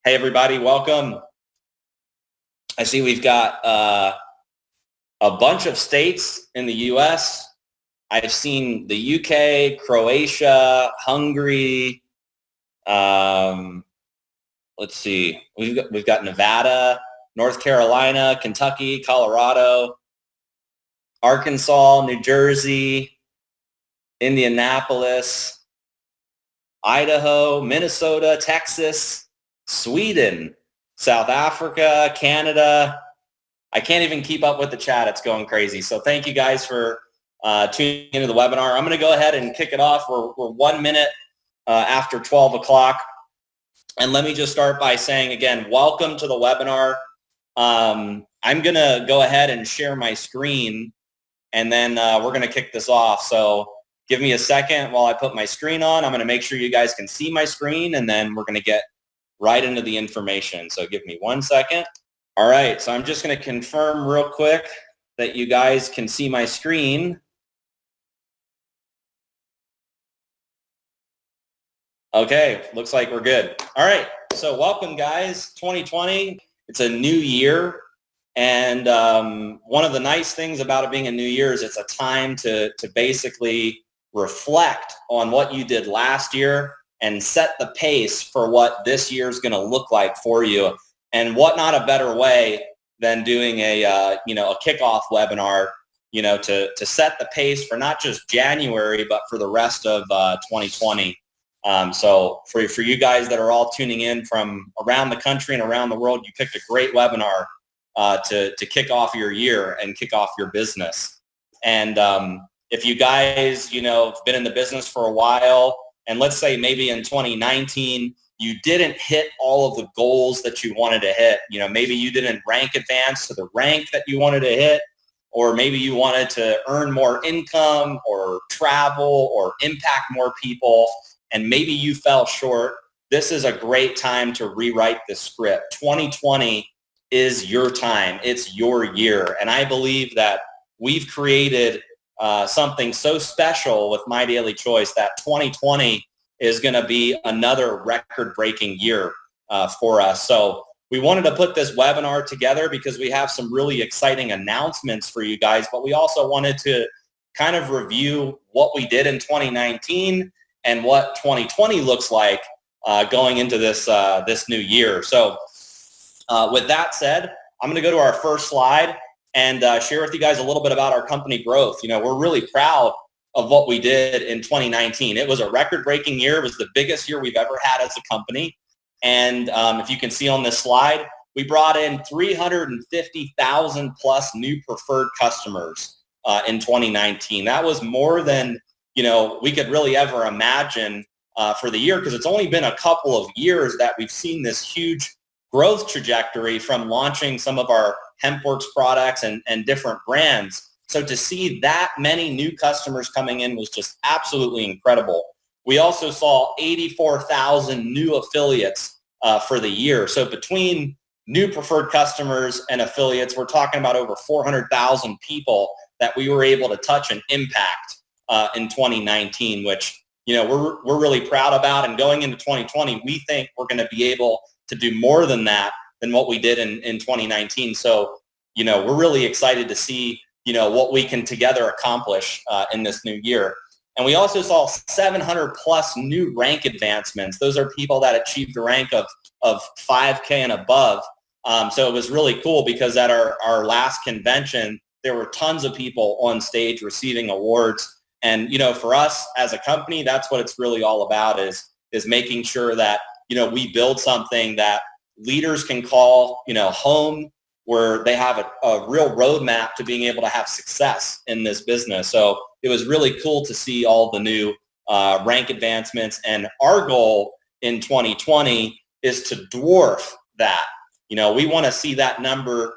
Hey, everybody, welcome. I see we've got a bunch of states in the U.S. I've seen the U.K., Croatia, Hungary. Let's see. We've got Nevada, North Carolina, Kentucky, Colorado, Arkansas, New Jersey, Indianapolis, Idaho, Minnesota, Texas, Sweden, South Africa, Canada. I can't even keep up with the chat. It's going crazy. So thank you guys for tuning into the webinar. I'm going to go ahead and kick it off. We're 1 minute after 12 o'clock. And let me just start by saying, again, welcome to the webinar. I'm going to go ahead and share my screen, and then we're going to kick this off. So give me a second while I put my screen on. I'm going to make sure you guys can see my screen, and then we're going to get right into the information. So give me 1 second. All right, so I'm just going to confirm real quick that you guys can see my screen. Okay, looks like we're good. All right, so welcome guys, 2020. It's a new year, and one of the nice things about it being a new year is it's a time to basically reflect on what you did last year and set the pace for what this year is going to look like for you. And what not a better way than doing a a kickoff webinar, to set the pace for not just January, but for the rest of 2020. So for you guys that are all tuning in from around the country and around the world, you picked a great webinar to kick off your year and kick off your business. And if you guys, have been in the business for a while, and let's say maybe in 2019, you didn't hit all of the goals that you wanted to hit. Maybe you didn't rank advance to the rank that you wanted to hit, or maybe you wanted to earn more income or travel or impact more people, and maybe you fell short. This is a great time to rewrite the script. 2020 is your time. It's your year. And I believe that we've created something so special with My Daily Choice that 2020 is going to be another record-breaking year for us. So we wanted to put this webinar together because we have some really exciting announcements for you guys, but we also wanted to kind of review what we did in 2019 and what 2020 looks like going into this new year. So with that said, I'm going to go to our first slide and share with you guys a little bit about our company growth. We're really proud of what we did in 2019. It was a record-breaking year. It was the biggest year we've ever had as a company. And if you can see on this slide, we brought in 350,000 plus new preferred customers in 2019. That was more than we could really ever imagine for the year, because it's only been a couple of years that we've seen this huge growth trajectory from launching some of our HempWorks products and different brands. So to see that many new customers coming in was just absolutely incredible. We also saw 84,000 new affiliates for the year. So between new preferred customers and affiliates, we're talking about over 400,000 people that we were able to touch and impact in 2019, which we're really proud about. And going into 2020, we think we're going to be able to do more than that than what we did in 2019. So we're really excited to see what we can together accomplish in this new year. And we also saw 700 plus new rank advancements. Those are people that achieved a rank of 5K and above. So it was really cool because at our last convention, there were tons of people on stage receiving awards. And, for us as a company, that's what it's really all about is making sure that, we build something that leaders can call, home, where they have a real roadmap to being able to have success in this business. So it was really cool to see all the new rank advancements. And our goal in 2020 is to dwarf that. We want to see that number,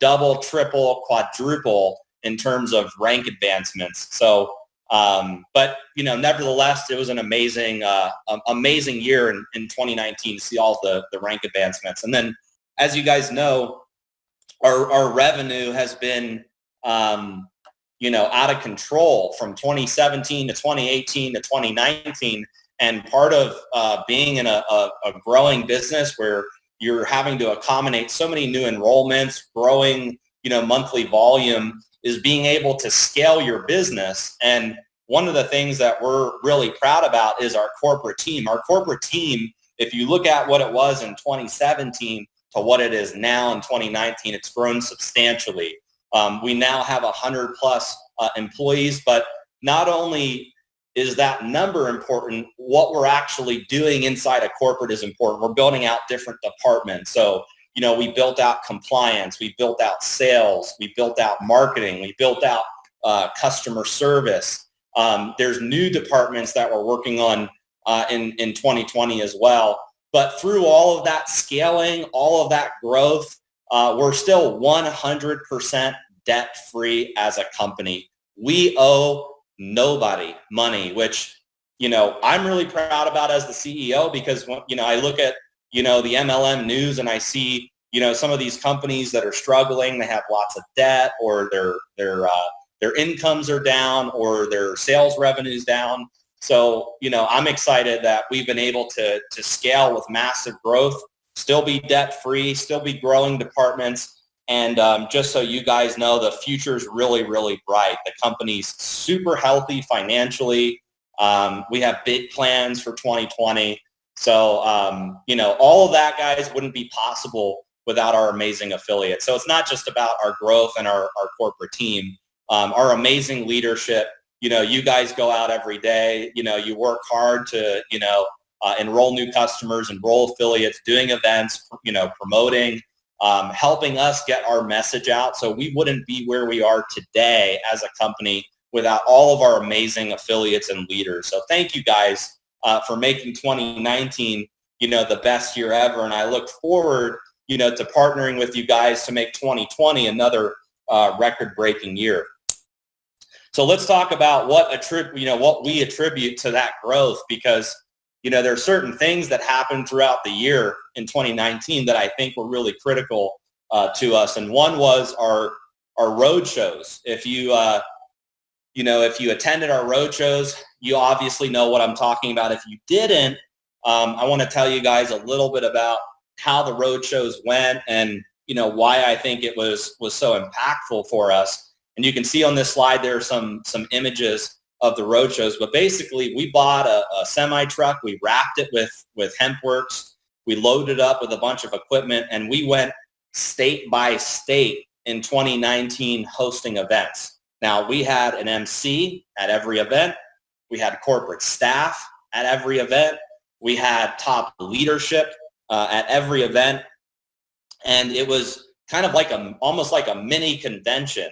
double, triple, quadruple in terms of rank advancements. So, but nevertheless, it was an amazing year in 2019 to see all the rank advancements. And then, as you guys know, our revenue has been, out of control from 2017 to 2018 to 2019. And part of being in a growing business where you're having to accommodate so many new enrollments, growing, monthly volume, is being able to scale your business. And one of the things that we're really proud about is our corporate team. Our corporate team, if you look at what it was in 2017 to what it is now in 2019, it's grown substantially. We now have 100 plus employees, but not only is that number important, what we're actually doing inside a corporate is important. We're building out different departments. So, we built out compliance, we built out sales, we built out marketing, we built out customer service. There's new departments that we're working on in 2020 as well. But through all of that scaling, all of that growth, we're still 100% debt-free as a company. We owe nobody money, which, I'm really proud about as the CEO, because, I look at, the MLM news and I see, some of these companies that are struggling, they have lots of debt, or their incomes are down, or their sales revenue's down. So, I'm excited that we've been able to scale with massive growth, still be debt-free, still be growing departments. And just so you guys know, the future's really, really bright. The company's super healthy financially. We have big plans for 2020. So, all of that, guys, wouldn't be possible without our amazing affiliates. So it's not just about our growth and our corporate team. Our amazing leadership, you guys go out every day, you work hard to, enroll new customers, enroll affiliates, doing events, promoting, helping us get our message out. So we wouldn't be where we are today as a company without all of our amazing affiliates and leaders. So thank you guys for making 2019, the best year ever. And I look forward, to partnering with you guys to make 2020 another record-breaking year. So let's talk about what we attribute to that growth, because there are certain things that happened throughout the year in 2019 that I think were really critical to us. And one was our road shows. If you attended our road shows, you obviously know what I'm talking about. If you didn't, I want to tell you guys a little bit about how the road shows went and why I think it was so impactful for us. And you can see on this slide there are some images of the road shows. But basically, we bought a semi truck, we wrapped it with HempWorks, we loaded up with a bunch of equipment, and we went state by state in 2019 hosting events. Now, we had an MC at every event. We had corporate staff at every event. We had top leadership at every event. And it was kind of like almost like a mini convention.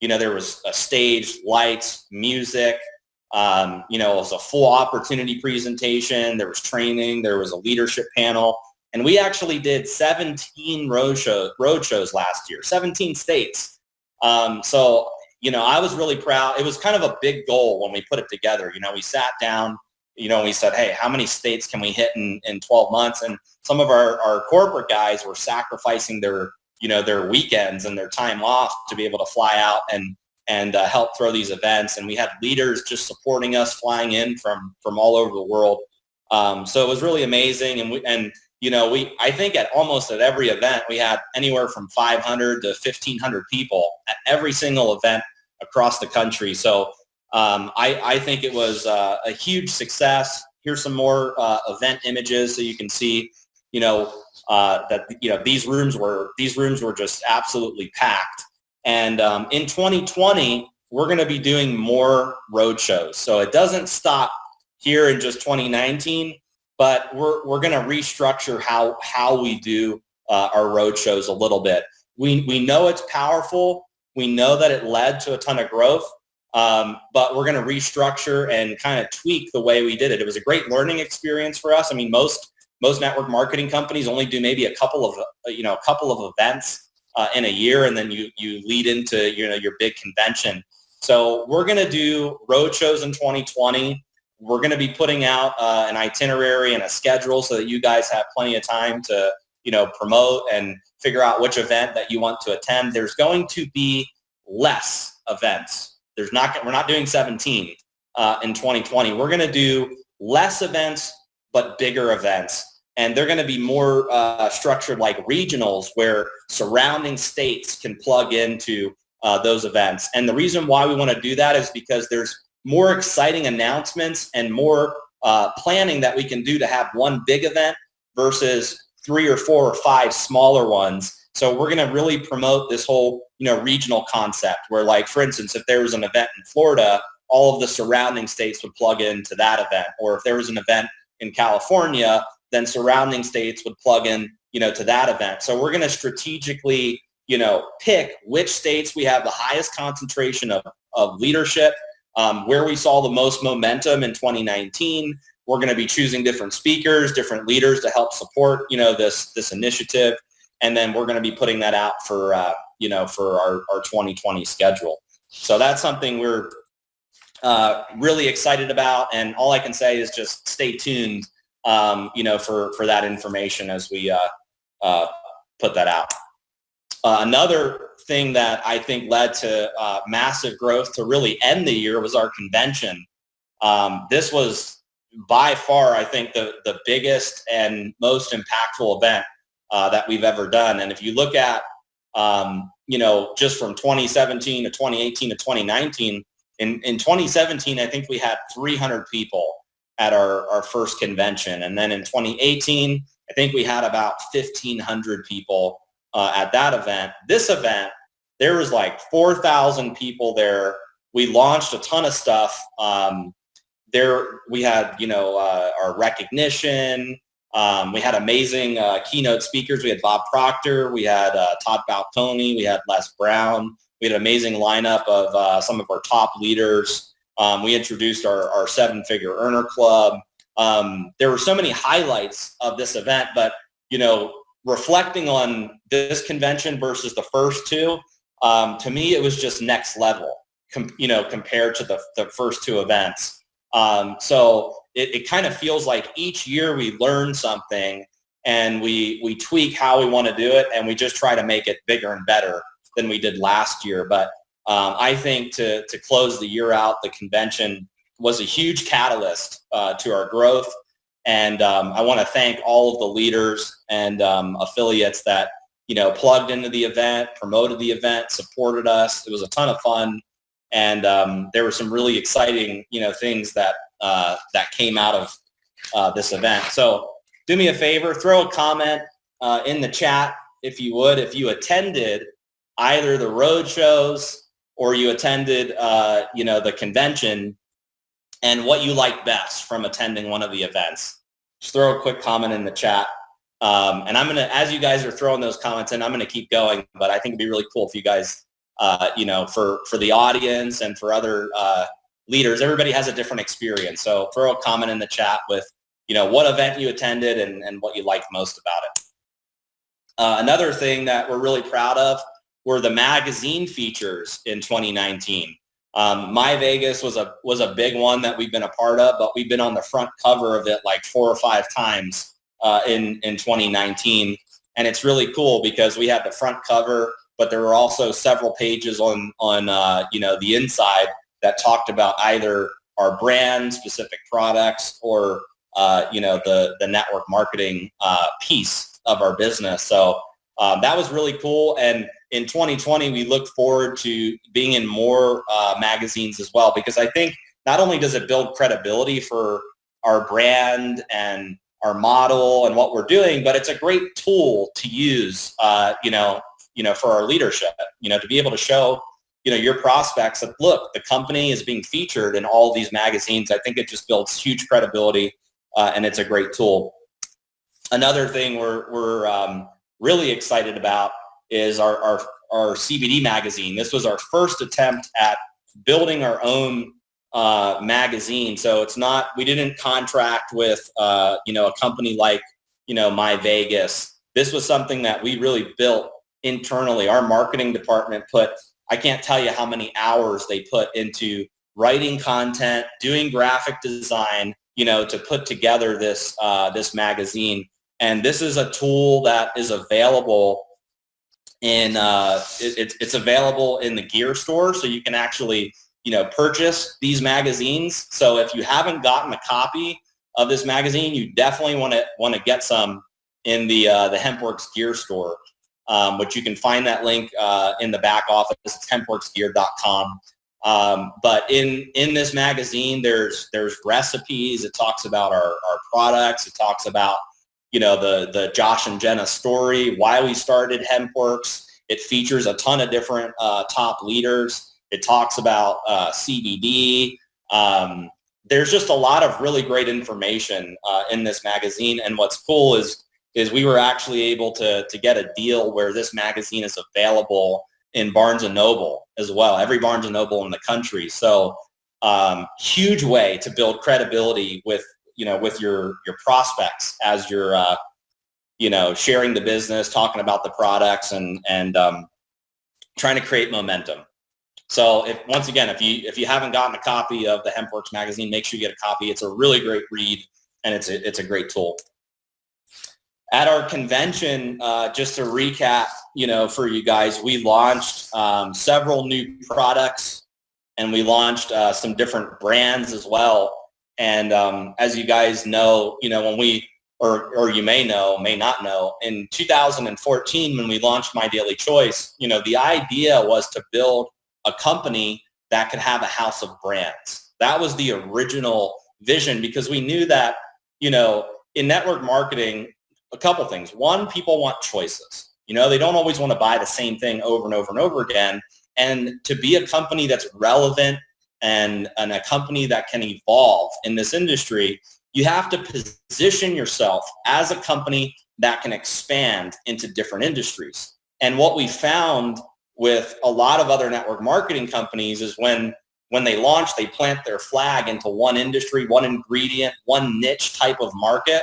There was a stage, lights, music. It was a full opportunity presentation. There was training. There was a leadership panel. And we actually did 17 road shows last year, 17 states. So, I was really proud. It was kind of a big goal when we put it together. We sat down, and we said, hey, how many states can we hit in 12 months? And some of our corporate guys were sacrificing their weekends and their time off to be able to fly out and help throw these events. And we had leaders just supporting us, flying in from all over the world. So it was really amazing. And I think at every event, we had anywhere from 500 to 1,500 people at every single event across the country. So I think it was a huge success. Here's some more event images so you can see, that these rooms were just absolutely packed. And in 2020, we're going to be doing more road shows. So it doesn't stop here in just 2019, but we're going to restructure how we do our road shows a little bit. We know it's powerful. We know that it led to a ton of growth, but we're going to restructure and kind of tweak the way we did it. It was a great learning experience for us. I mean, most network marketing companies only do maybe a couple of events in a year, and then you lead into your big convention. So we're going to do road shows in 2020. We're going to be putting out an itinerary and a schedule so that you guys have plenty of time to promote and figure out which event that you want to attend. There's going to be less events. We're not doing 17 in 2020. We're going to do less events, but bigger events. And they're going to be more structured like regionals where surrounding states can plug into those events. And the reason why we want to do that is because there's more exciting announcements and more planning that we can do to have one big event versus 3 or 4 or 5 smaller ones. So we're going to really promote this whole, regional concept where, like, for instance, if there was an event in Florida, all of the surrounding states would plug into that event. Or if there was an event in California, then surrounding states would plug in, to that event. So we're going to strategically, pick which states we have the highest concentration of leadership, where we saw the most momentum in 2019. We're going to be choosing different speakers, different leaders to help support, this initiative. And then we're going to be putting that out for, for our 2020 schedule. So that's something we're really excited about. And all I can say is just stay tuned, for that information as we put that out. Another thing that I think led to massive growth to really end the year was our convention. This was by far, I think, the biggest and most impactful event that we've ever done. And if you look at, just from 2017 to 2018 to 2019, in 2017, I think we had 300 people at our first convention. And then in 2018, I think we had about 1,500 people at that event. This event, there was like 4,000 people there. We launched a ton of stuff. There we had, our recognition. We had amazing keynote speakers. We had Bob Proctor. We had Todd Falcone. We had Les Brown. We had an amazing lineup of some of our top leaders. We introduced our 7-figure earner club. There were so many highlights of this event, but, reflecting on this convention versus the first two, to me, it was just next level, compared to the first two events. So it kind of feels like each year we learn something and we tweak how we want to do it, and we just try to make it bigger and better than we did last year. But I think to close the year out, the convention was a huge catalyst to our growth. And I want to thank all of the leaders and affiliates that, plugged into the event, promoted the event, supported us. It was a ton of fun. And there were some really exciting, things that came out of this event. So do me a favor, throw a comment in the chat if you would, if you attended either the road shows or you attended, the convention, and what you like best from attending one of the events. Just throw a quick comment in the chat. And I'm going to, as you guys are throwing those comments in, I'm going to keep going, but I think it'd be really cool if you guys, for the audience and for other leaders, everybody has a different experience. So throw a comment in the chat with, what event you attended and what you liked most about it. Another thing that we're really proud of were the magazine features in 2019. My Vegas was a big one that we've been a part of, but we've been on the front cover of it like 4 or 5 times in 2019. And it's really cool because we had the front cover, but there were also several pages on the inside that talked about either our brand, specific products, or the network marketing piece of our business. So that was really cool. And in 2020, we look forward to being in more magazines as well, because I think not only does it build credibility for our brand and our model and what we're doing, but it's a great tool to use, for our leadership, to be able to show, your prospects that, look, the company is being featured in all these magazines. I think it just builds huge credibility, and it's a great tool. Another thing we're really excited about is our CBD magazine. This was our first attempt at building our own magazine. So we didn't contract with, a company like, My Vegas. This was something that we really built internally. Our marketing department I can't tell you how many hours they put into writing content, doing graphic design, to put together this magazine. And this is a tool that is available it's available in the gear store, so you can actually purchase these magazines. So if you haven't gotten a copy of this magazine, you definitely want to get some in the HempWorks gear store, which you can find that link in the back office. It's hempworksgear.com. But in this magazine, there's recipes. It talks about our products. It talks about, the Josh and Jenna story, why we started HempWorks. It features a ton of different top leaders. It talks about CBD. There's just a lot of really great information in this magazine. And what's cool is we were actually able to get a deal where this magazine is available in Barnes & Noble as well, every Barnes & Noble in the country. So huge way to build credibility with your prospects as you're, sharing the business, talking about the products and trying to create momentum. So if you haven't gotten a copy of the HempWorks magazine, make sure you get a copy. It's a really great read and it's a great tool. At our convention, just to recap, for you guys, we launched several new products and we launched some different brands as well. And as you guys know, when we, or you may not know, in 2014, when we launched My Daily Choice, the idea was to build a company that could have a house of brands. That was the original vision, because we knew that, in network marketing, a couple things. One, people want choices. They don't always want to buy the same thing over and over and over again. And to be a company that's relevant and a company that can evolve in this industry, you have to position yourself as a company that can expand into different industries. And what we found with a lot of other network marketing companies is when they launch, they plant their flag into one industry, one ingredient, one niche type of market,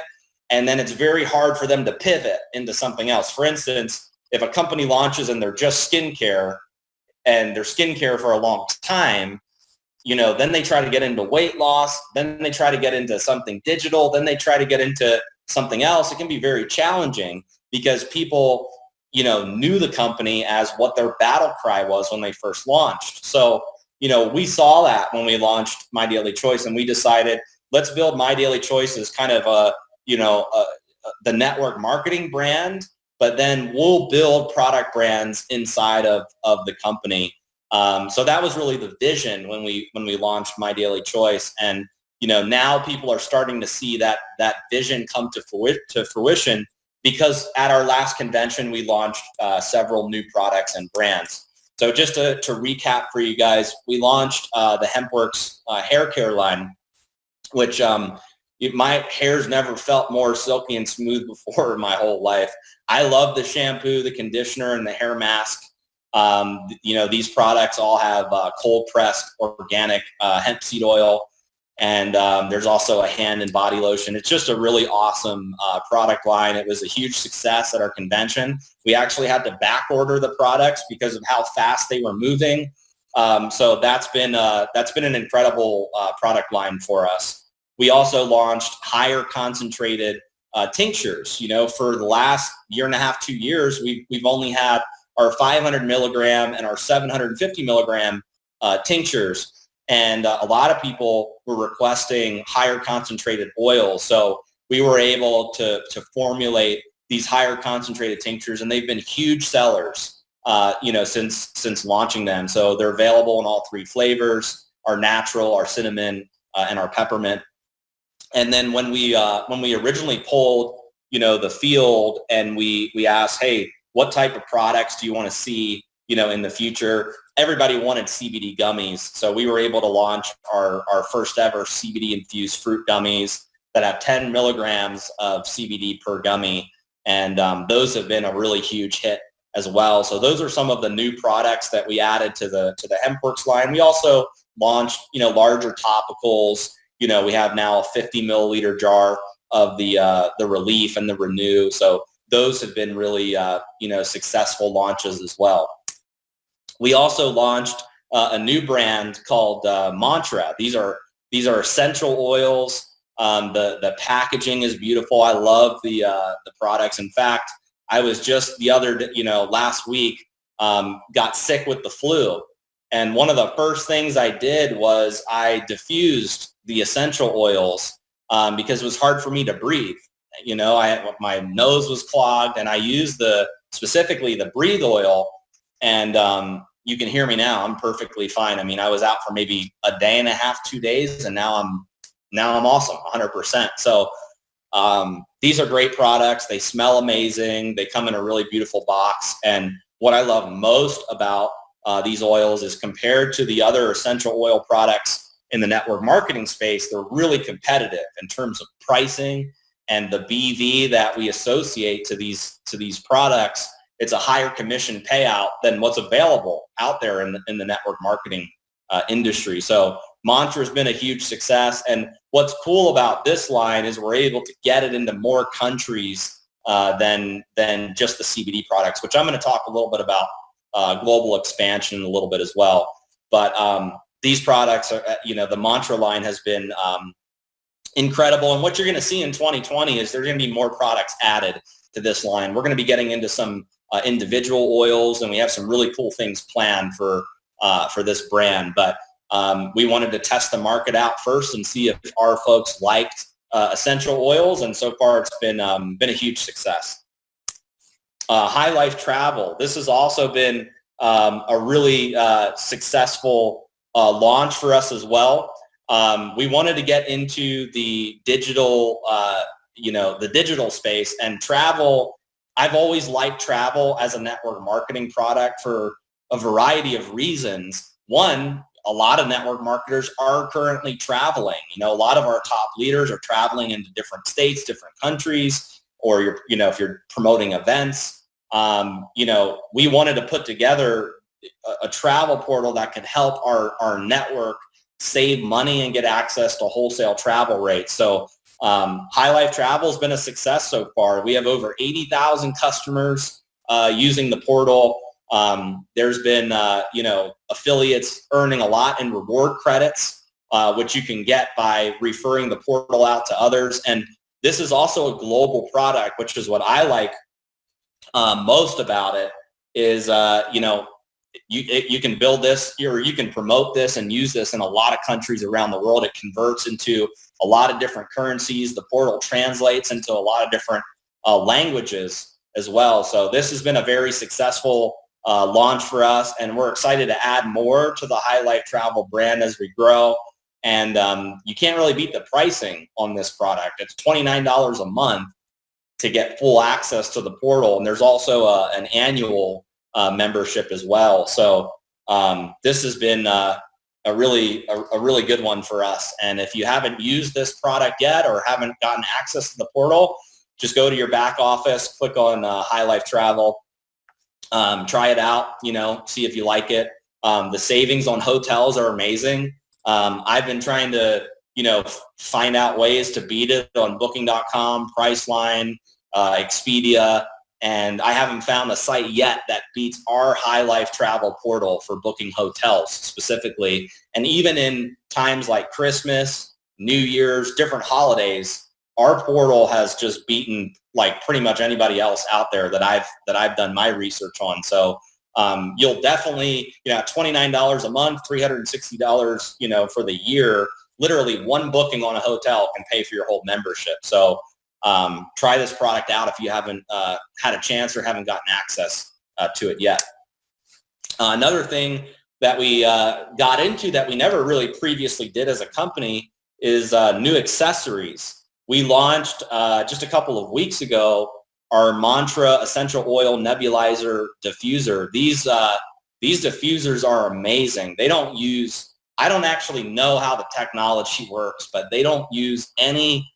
and then it's very hard for them to pivot into something else. For instance, if a company launches and they're just skincare and they're skincare for a long time, then they try to get into weight loss, then they try to get into something digital, then they try to get into something else. It can be very challenging because people, knew the company as what their battle cry was when they first launched. So, we saw that when we launched My Daily Choice, and we decided, let's build My Daily Choice as kind of the network marketing brand, but then we'll build product brands inside of the company. So that was really the vision when we launched My Daily Choice. And, now people are starting to see that vision come to fruition, because at our last convention, we launched several new products and brands. So just to recap for you guys, we launched the HempWorks hair care line, which my hair's never felt more silky and smooth before in my whole life. I love the shampoo, the conditioner, and the hair mask. These products all have cold pressed organic hemp seed oil, and there's also a hand and body lotion. It's just a really awesome product line. It was a huge success at our convention. We actually had to back order the products because of how fast they were moving. So that's been an incredible product line for us. We also launched higher concentrated tinctures. For the last year and a half, 2 years, we've only had our 500 milligram and our 750 milligram tinctures. And a lot of people were requesting higher concentrated oils. So we were able to formulate these higher concentrated tinctures, and they've been huge sellers, since launching them. So they're available in all three flavors: our natural, our cinnamon, and our peppermint. And then when we originally polled, the field, and we asked, hey, what type of products do you want to see, in the future? Everybody wanted CBD gummies. So we were able to launch our first ever CBD infused fruit gummies that have 10 milligrams of CBD per gummy. And those have been a really huge hit as well. So those are some of the new products that we added to the HempWorks line. We also launched, larger topicals. We have now a 50 milliliter jar of the Relief and the Renew. So those have been really, successful launches as well. We also launched a new brand called Mantra. These are essential oils. The packaging is beautiful. I love the products. In fact, I was just last week, got sick with the flu. And one of the first things I did was I diffused the essential oils because it was hard for me to breathe. You know, my nose was clogged, and I used specifically the breathe oil, and you can hear me now. I'm perfectly fine. I mean, I was out for maybe a day and a half, 2 days, and now I'm awesome, 100%. So these are great products. They smell amazing. They come in a really beautiful box. And what I love most about these oils is, compared to the other essential oil products in the network marketing space, they're really competitive in terms of pricing and the BV that we associate to these products. It's a higher commission payout than what's available out there in the network marketing industry. So Mantra has been a huge success. And what's cool about this line is we're able to get it into more countries than just the CBD products, which I'm going to talk a little bit about global expansion in a little bit as well. But these products are, the Mantra line has been incredible. And what you're going to see in 2020 is there's going to be more products added to this line. We're going to be getting into some individual oils, and we have some really cool things planned for this brand. But we wanted to test the market out first and see if our folks liked essential oils, and so far it's been a huge success. High Life Travel. This has also been a really successful launch for us as well. We wanted to get into the digital, the digital space, and travel. I've always liked travel as a network marketing product for a variety of reasons. One, a lot of network marketers are currently traveling. A lot of our top leaders are traveling into different states, different countries, or if you're promoting events. We wanted to put together a travel portal that could help our network save money and get access to wholesale travel rates. So High Life Travel has been a success so far. We have over 80,000 customers using the portal. There's been, affiliates earning a lot in reward credits, which you can get by referring the portal out to others. And this is also a global product, which is what I like most about it, is, you can build this, or you can promote this and use this in a lot of countries around the world. It converts into a lot of different currencies. The portal translates into a lot of different languages as well. So this has been a very successful launch for us, and we're excited to add more to the High Life Travel brand as we grow. And you can't really beat the pricing on this product. It's $29 a month to get full access to the portal, and there's also an annual membership as well. So this has been a really good one for us. And if you haven't used this product yet or haven't gotten access to the portal, just go to your back office, click on High Life Travel, try it out, see if you like it. The savings on hotels are amazing. I've been trying to, find out ways to beat it on Booking.com, Priceline, Expedia, and I haven't found a site yet that beats our High Life Travel portal for booking hotels specifically. And even in times like Christmas, New Year's, different holidays, our portal has just beaten like pretty much anybody else out there that I've done my research on. So you'll definitely, at $29 a month, $360, for the year, literally one booking on a hotel can pay for your whole membership. So try this product out if you haven't had a chance or haven't gotten access to it yet. Another thing that we got into that we never really previously did as a company is new accessories. We launched just a couple of weeks ago our Mantra Essential Oil Nebulizer Diffuser. These diffusers are amazing. I don't actually know how the technology works, but they don't use any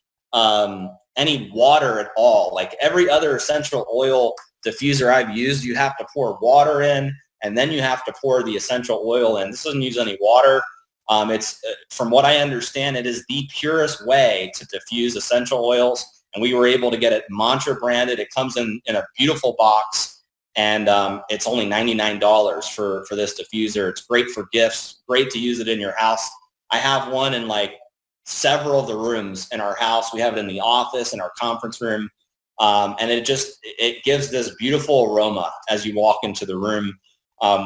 water at all. Like every other essential oil diffuser I've used, you have to pour water in, and then you have to pour the essential oil in. This doesn't use any water. It's from what I understand, it is the purest way to diffuse essential oils, and we were able to get it Mantra branded. It comes in a beautiful box, and it's only $99 for this diffuser. It's great for gifts, great to use it in your house. I have one in like several of the rooms in our house. We have it in the office, in our conference room, and it gives this beautiful aroma as you walk into the room.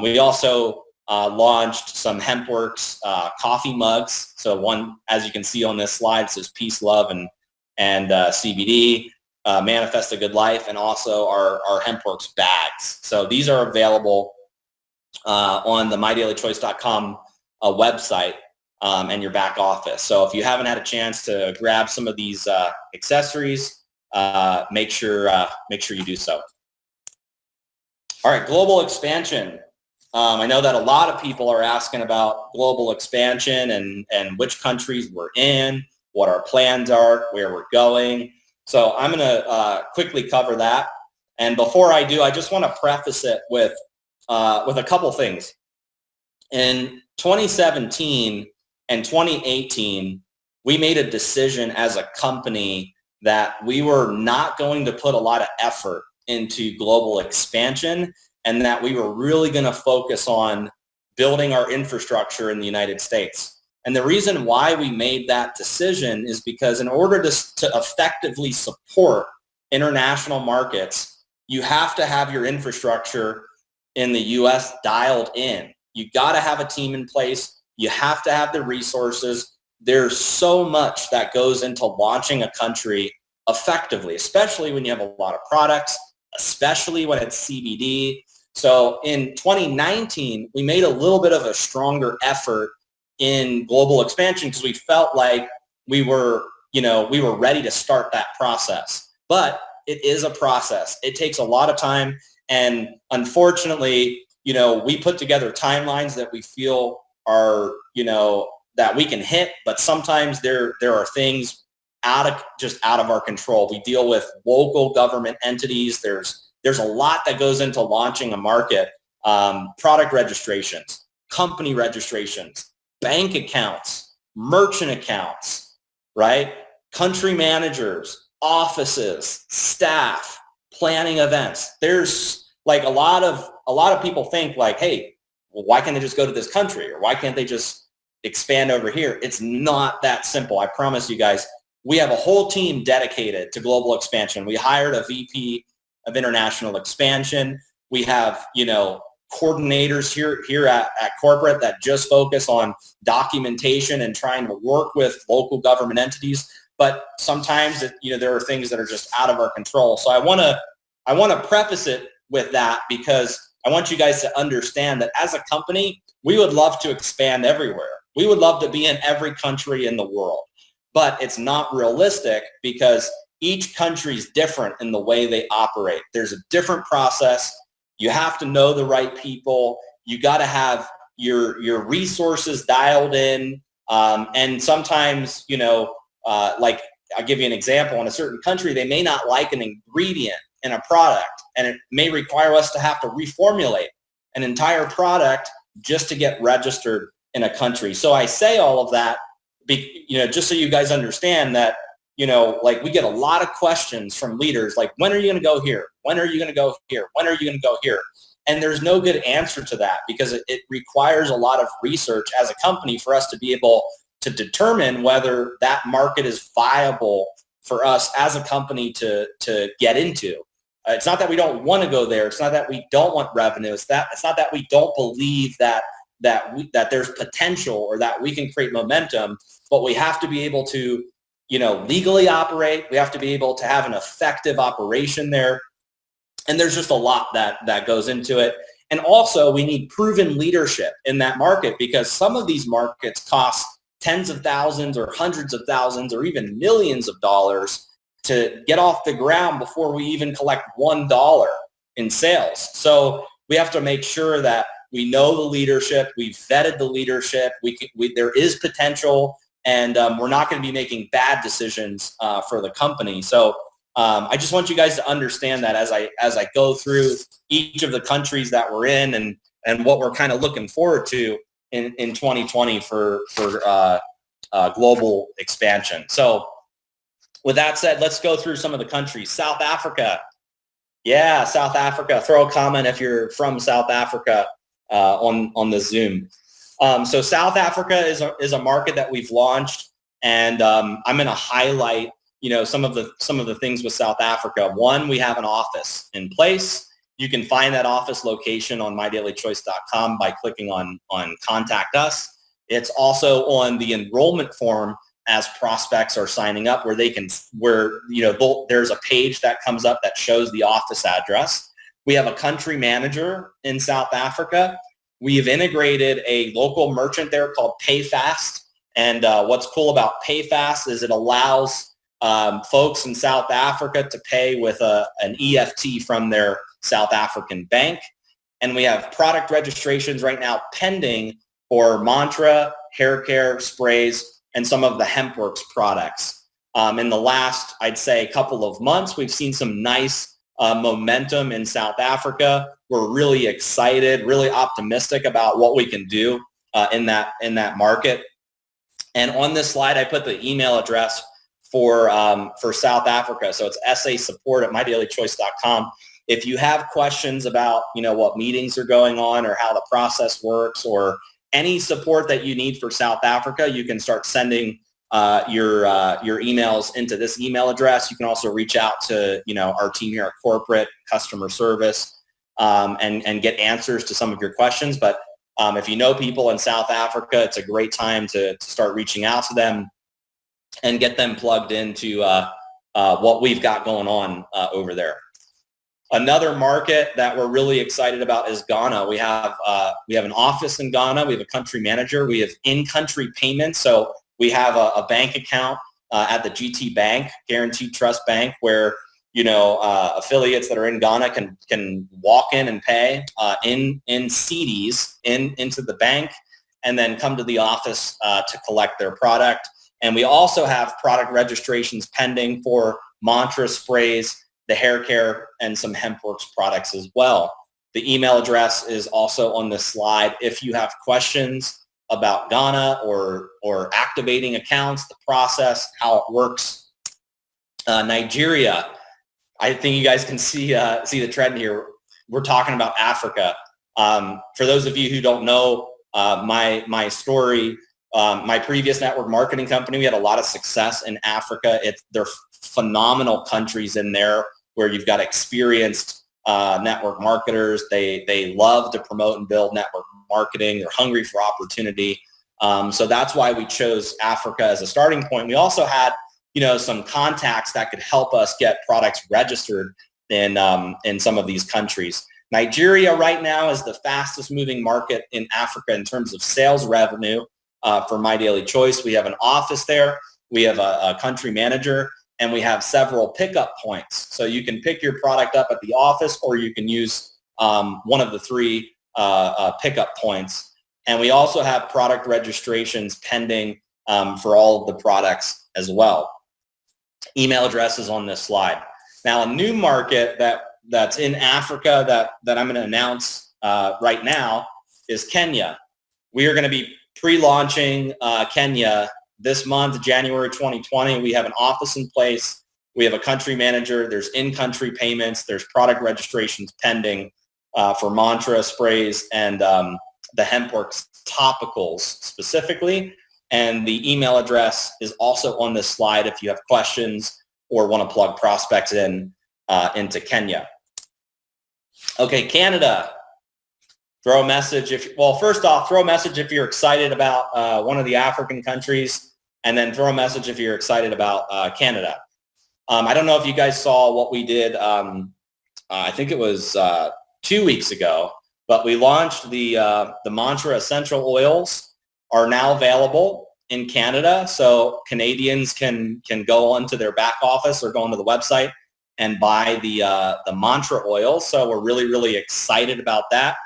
We also launched some HempWorks coffee mugs. So one, as you can see on this slide, says Peace, Love, and CBD, Manifest a Good Life, and also our HempWorks bags. So these are available on the mydailychoice.com website and your back office. So if you haven't had a chance to grab some of these accessories, make sure you do so. All right, global expansion. I know that a lot of people are asking about global expansion and which countries we're in, what our plans are, where we're going. So I'm going to quickly cover that. And before I do, I just want to preface it with a couple things. In 2017 and 2018, we made a decision as a company that we were not going to put a lot of effort into global expansion, and that we were really going to focus on building our infrastructure in the United States. And the reason why we made that decision is because in order to effectively support international markets, you have to have your infrastructure in the U.S. dialed in. You got to have a team in place. You have to have the resources. There's so much that goes into launching a country effectively, especially when you have a lot of products, especially when it's CBD. So in 2019, we made a little bit of a stronger effort in global expansion because we felt like we were ready to start that process. But it is a process. It takes a lot of time. And unfortunately, we put together timelines that we feel are, that we can hit, but sometimes there are things out of our control. We deal with local government entities. There's a lot that goes into launching a market. Product registrations, company registrations, bank accounts, merchant accounts, right? Country managers, offices, staff, planning events. There's like a lot of people think like, hey, well, why can't they just go to this country? Or why can't they just expand over here? It's not that simple. I promise you guys. We have a whole team dedicated to global expansion. We hired a VP of international expansion. We have, coordinators here at corporate that just focus on documentation and trying to work with local government entities. But sometimes, there are things that are just out of our control. So I want to preface it with that because I want you guys to understand that as a company, we would love to expand everywhere. We would love to be in every country in the world. But it's not realistic because each country is different in the way they operate. There's a different process. You have to know the right people. You got to have your resources dialed in. And sometimes, like I'll give you an example. In a certain country, they may not like an ingredient in a product, and it may require us to have to reformulate an entire product just to get registered in a country. So I say all of that just so you guys understand that, like we get a lot of questions from leaders like, when are you going to go here? When are you going to go here? When are you going to go here? And there's no good answer to that because it requires a lot of research as a company for us to be able to determine whether that market is viable for us as a company to get into. It's not that we don't want to go there. It's not that we don't want revenue. It's not that we don't believe that there's potential or that we can create momentum, but we have to be able to, legally operate. We have to be able to have an effective operation there. And there's just a lot that goes into it. And also we need proven leadership in that market because some of these markets cost tens of thousands or hundreds of thousands or even millions of dollars to get off the ground before we even collect $1 in sales. So we have to make sure that we know the leadership, we've vetted the leadership, there is potential, and we're not going to be making bad decisions for the company. So I just want you guys to understand that as I go through each of the countries that we're in and what we're kind of looking forward to in 2020 for global expansion. So with that said, let's go through some of the countries. South Africa. Yeah, South Africa. Throw a comment if you're from South Africa on the Zoom. So South Africa is a market that we've launched, and I'm going to highlight some of the things with South Africa. One, we have an office in place. You can find that office location on mydailychoice.com by clicking on Contact Us. It's also on the enrollment form as prospects are signing up, where there's a page that comes up that shows the office address. We have a country manager in South Africa. We have integrated a local merchant there called PayFast. And what's cool about PayFast is it allows folks in South Africa to pay with an EFT from their South African bank. And we have product registrations right now pending for Mantra, hair care, sprays, and some of the HempWorks products. In the last, I'd say, couple of months, we've seen some nice momentum in South Africa. We're really excited, really optimistic about what we can do in that market. And on this slide, I put the email address for South Africa. So it's sasupport@mydailychoice.com. If you have questions about, what meetings are going on or how the process works, or any support that you need for South Africa, you can start sending your emails into this email address. You can also reach out to, our team here at corporate customer service and get answers to some of your questions. But if you know people in South Africa, it's a great time to start reaching out to them and get them plugged into what we've got going on over there. Another market that we're really excited about is Ghana. We have an office in Ghana. We have a country manager. We have in-country payments. So we have a bank account at the GT Bank, Guaranteed Trust Bank, where affiliates that are in Ghana can walk in and pay in CDs into the bank, and then come to the office to collect their product. And we also have product registrations pending for Mantra sprays, the hair care, and some HempWorks products as well. The email address is also on this slide. If you have questions about Ghana or activating accounts, the process, how it works. Nigeria, I think you guys can see the trend here. We're talking about Africa. For those of you who don't know my story, my previous network marketing company, we had a lot of success in Africa. They're phenomenal countries in there where you've got experienced network marketers. They love to promote and build network marketing. They're hungry for opportunity. So that's why we chose Africa as a starting point. We also had, some contacts that could help us get products registered in some of these countries. Nigeria right now is the fastest moving market in Africa in terms of sales revenue for My Daily Choice. We have an office there. We have a country manager, and we have several pickup points. So you can pick your product up at the office, or you can use one of the three pickup points. And we also have product registrations pending for all of the products as well. Email address is on this slide. Now, a new market that's in Africa that I'm going to announce right now is Kenya. We are going to be pre-launching Kenya this month, January 2020. We have an office in place. We have a country manager. There's in-country payments. There's product registrations pending for Mantra sprays and the HempWorks topicals specifically. And the email address is also on this slide if you have questions or want to plug prospects into Kenya. Okay, Canada. Throw a message first off, throw a message if you're excited about one of the African countries, and then throw a message if you're excited about Canada. I don't know if you guys saw what we did, I think it was 2 weeks ago, but we launched the Mantra Essential Oils are now available in Canada. So Canadians can go onto their back office or go onto the website and buy the Mantra oil. So we're really, really excited about that.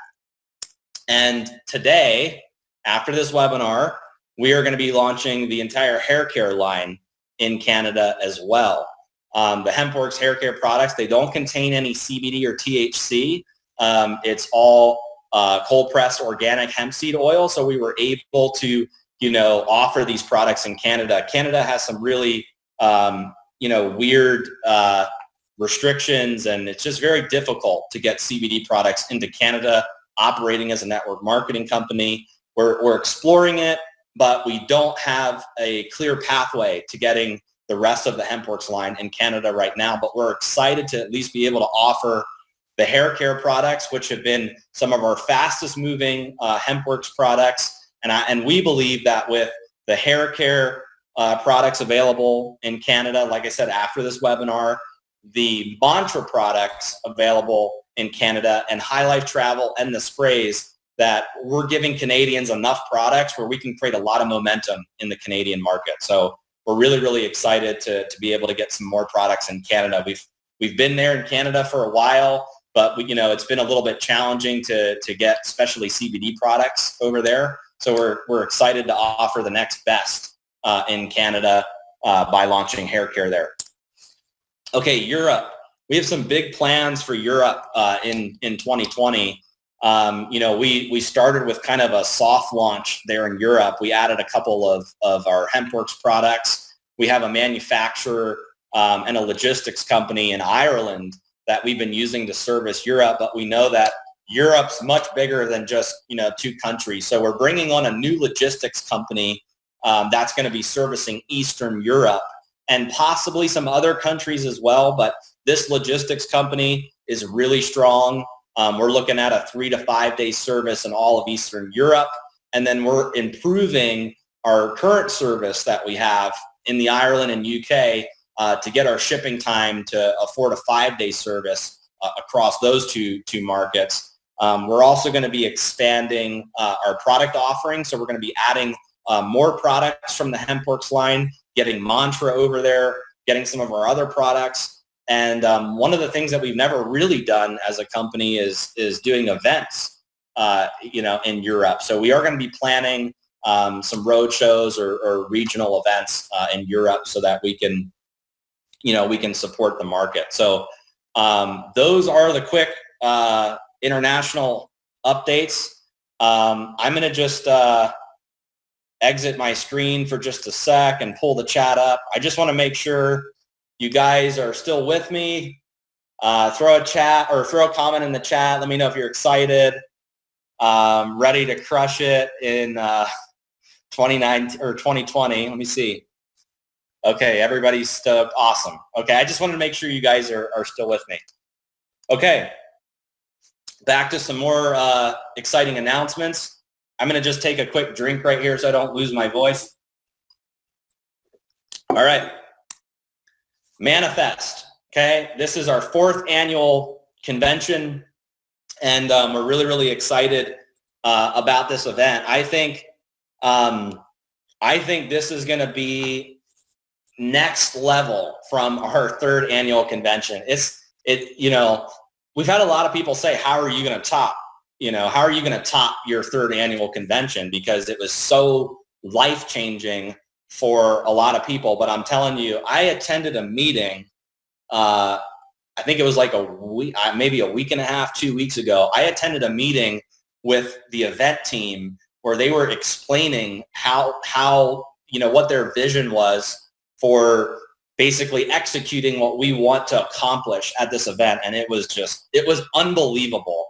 And today, after this webinar, we are going to be launching the entire hair care line in Canada as well. The HempWorks hair care products, they don't contain any CBD or THC. It's all cold-pressed organic hemp seed oil. So we were able to, offer these products in Canada. Canada has some really, weird restrictions, and it's just very difficult to get CBD products into Canada. Operating as a network marketing company, we're exploring it, but we don't have a clear pathway to getting the rest of the HempWorks line in Canada right now. But we're excited to at least be able to offer the hair care products, which have been some of our fastest moving HempWorks products. And we believe that with the hair care products available in Canada, like I said, after this webinar, the Mantra products available in Canada, and High Life Travel and the sprays, that we're giving Canadians enough products where we can create a lot of momentum in the Canadian market. So we're really, really excited to be able to get some more products in Canada. We've been there in Canada for a while, but it's been a little bit challenging to get especially CBD products over there. So we're excited to offer the next best in Canada by launching hair care there. Okay, Europe. We have some big plans for Europe in 2020. We started with kind of a soft launch there in Europe. We added a couple of our HempWorks products. We have a manufacturer and a logistics company in Ireland that we've been using to service Europe, but we know that Europe's much bigger than just, 2 countries. So we're bringing on a new logistics company that's going to be servicing Eastern Europe and possibly some other countries as well. But this logistics company is really strong. We're looking at a 3 to 5 day service in all of Eastern Europe. And then we're improving our current service that we have in the Ireland and UK to get our shipping time to a 4 to 5 day service across those two markets. We're also going to be expanding our product offering. So we're going to be adding more products from the HempWorks line, getting Mantra over there, getting some of our other products. And one of the things that we've never really done as a company is doing events, in Europe. So we are going to be planning some road shows or regional events in Europe so that we can support the market. So those are the quick international updates. I'm going to just exit my screen for just a sec and pull the chat up. I just want to make sure you guys are still with me. Throw a comment in the chat. Let me know if you're excited, ready to crush it in 2019 or 2020. Let me see. Okay, everybody's stoked. Awesome. Okay, I just wanted to make sure you guys are still with me. Okay, back to some more exciting announcements. I'm going to just take a quick drink right here so I don't lose my voice. All right. Manifest. Okay, this is our 4th annual convention, and we're really, really excited about this event. I think this is going to be next level from our 3rd annual convention. We've had a lot of people say, how are you going to top? How are you going to top your 3rd annual convention? Because it was so life-changing for a lot of people. But I'm telling you, I attended a meeting, I think it was like a week, maybe a week and a half, 2 weeks ago. I attended a meeting with the event team where they were explaining how what their vision was for basically executing what we want to accomplish at this event. And it was unbelievable.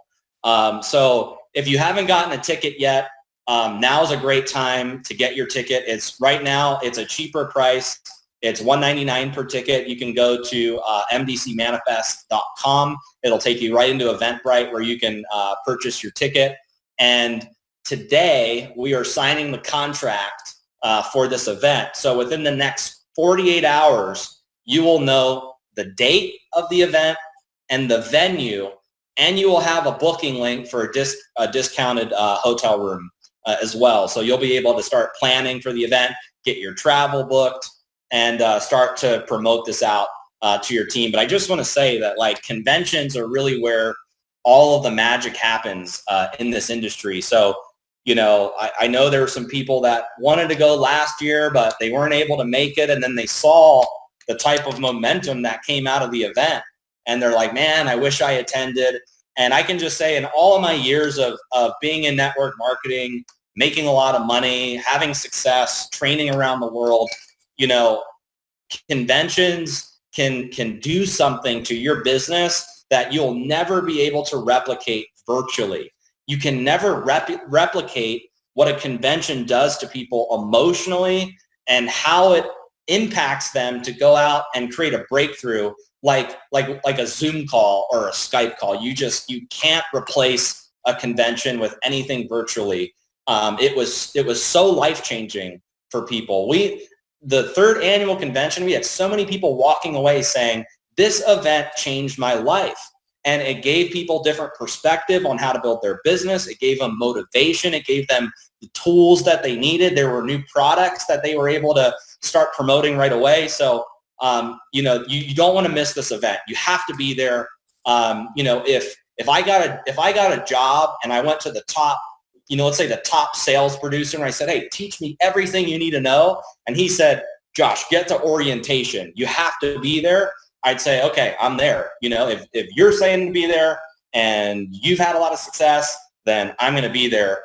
So if you haven't gotten a ticket yet, now is a great time to get your ticket. Right now it's a cheaper price. It's $199 per ticket. You can go to mdcmanifest.com. It'll take you right into Eventbrite where you can purchase your ticket. And today we are signing the contract for this event. So within the next 48 hours, you will know the date of the event and the venue, and you will have a booking link for a discounted hotel room as well. So you'll be able to start planning for the event, get your travel booked, and start to promote this out to your team. But I just want to say that conventions are really where all of the magic happens in this industry. So, I know there were some people that wanted to go last year, but they weren't able to make it. And then they saw the type of momentum that came out of the event. And they're like, man, I wish I attended. And I can just say in all of my years of being in network marketing, making a lot of money, having success, training around the world, conventions can do something to your business that you'll never be able to replicate virtually. You can never replicate what a convention does to people emotionally and how it impacts them to go out and create a breakthrough like a Zoom call or a Skype call. You can't replace a convention with anything virtually. It was so life-changing for people. The third annual convention, we had so many people walking away saying, this event changed my life. And it gave people different perspective on how to build their business. It gave them motivation. It gave them the tools that they needed. There were new products that they were able to start promoting right away. So, you don't want to miss this event. You have to be there. If I got a job and I went to the top, let's say the top sales producer, and I said, hey, teach me everything you need to know. And he said, Josh, get to orientation. You have to be there. I'd say, okay, I'm there. If you're saying to be there and you've had a lot of success, then I'm going to be there.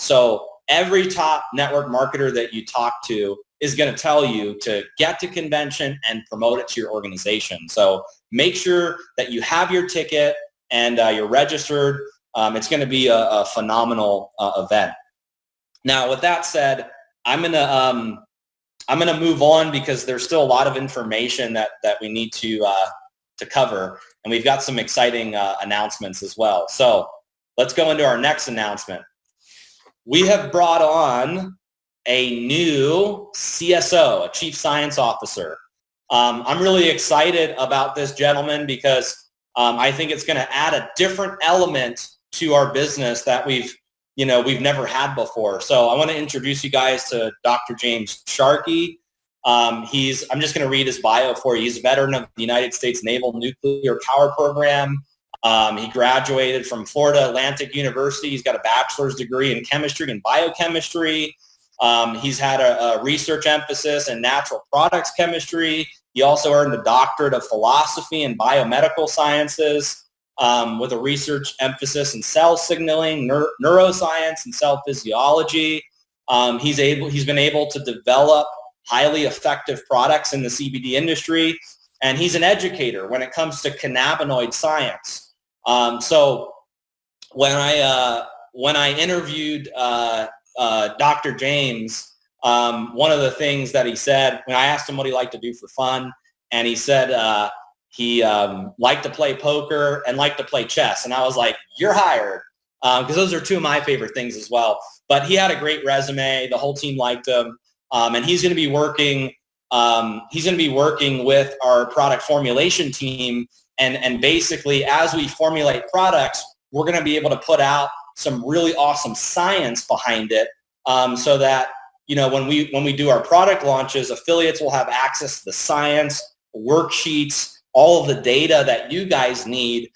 So every top network marketer that you talk to is going to tell you to get to convention and promote it to your organization. So make sure that you have your ticket and you're registered. It's going to be a phenomenal event. Now, with that said, I'm going to move on because there's still a lot of information that we need to cover, and we've got some exciting announcements as well. So let's go into our next announcement. We have brought on a new CSO, a Chief Science Officer. I'm really excited about this gentleman because I think it's going to add a different element to our business that we've never had before. So I want to introduce you guys to Dr. James Sharkey. I'm just going to read his bio for you. He's a veteran of the United States Naval Nuclear Power Program. He graduated from Florida Atlantic University. He's got a bachelor's degree in chemistry and biochemistry. He's had a research emphasis in natural products chemistry. He also earned a doctorate of philosophy and biomedical sciences with a research emphasis in cell signaling, neuroscience, and cell physiology. He's been able to develop highly effective products in the CBD industry, and he's an educator when it comes to cannabinoid science. So when I interviewed Dr. James, one of the things that he said, when I asked him what he liked to do for fun, and he said he liked to play poker and liked to play chess. And I was like, you're hired, because those are two of my favorite things as well. But he had a great resume. The whole team liked him. And he's going to be working with our product formulation team. And basically, as we formulate products, we're going to be able to put out some really awesome science behind it, so that when we do our product launches, affiliates will have access to the science, worksheets, all of the data that you guys need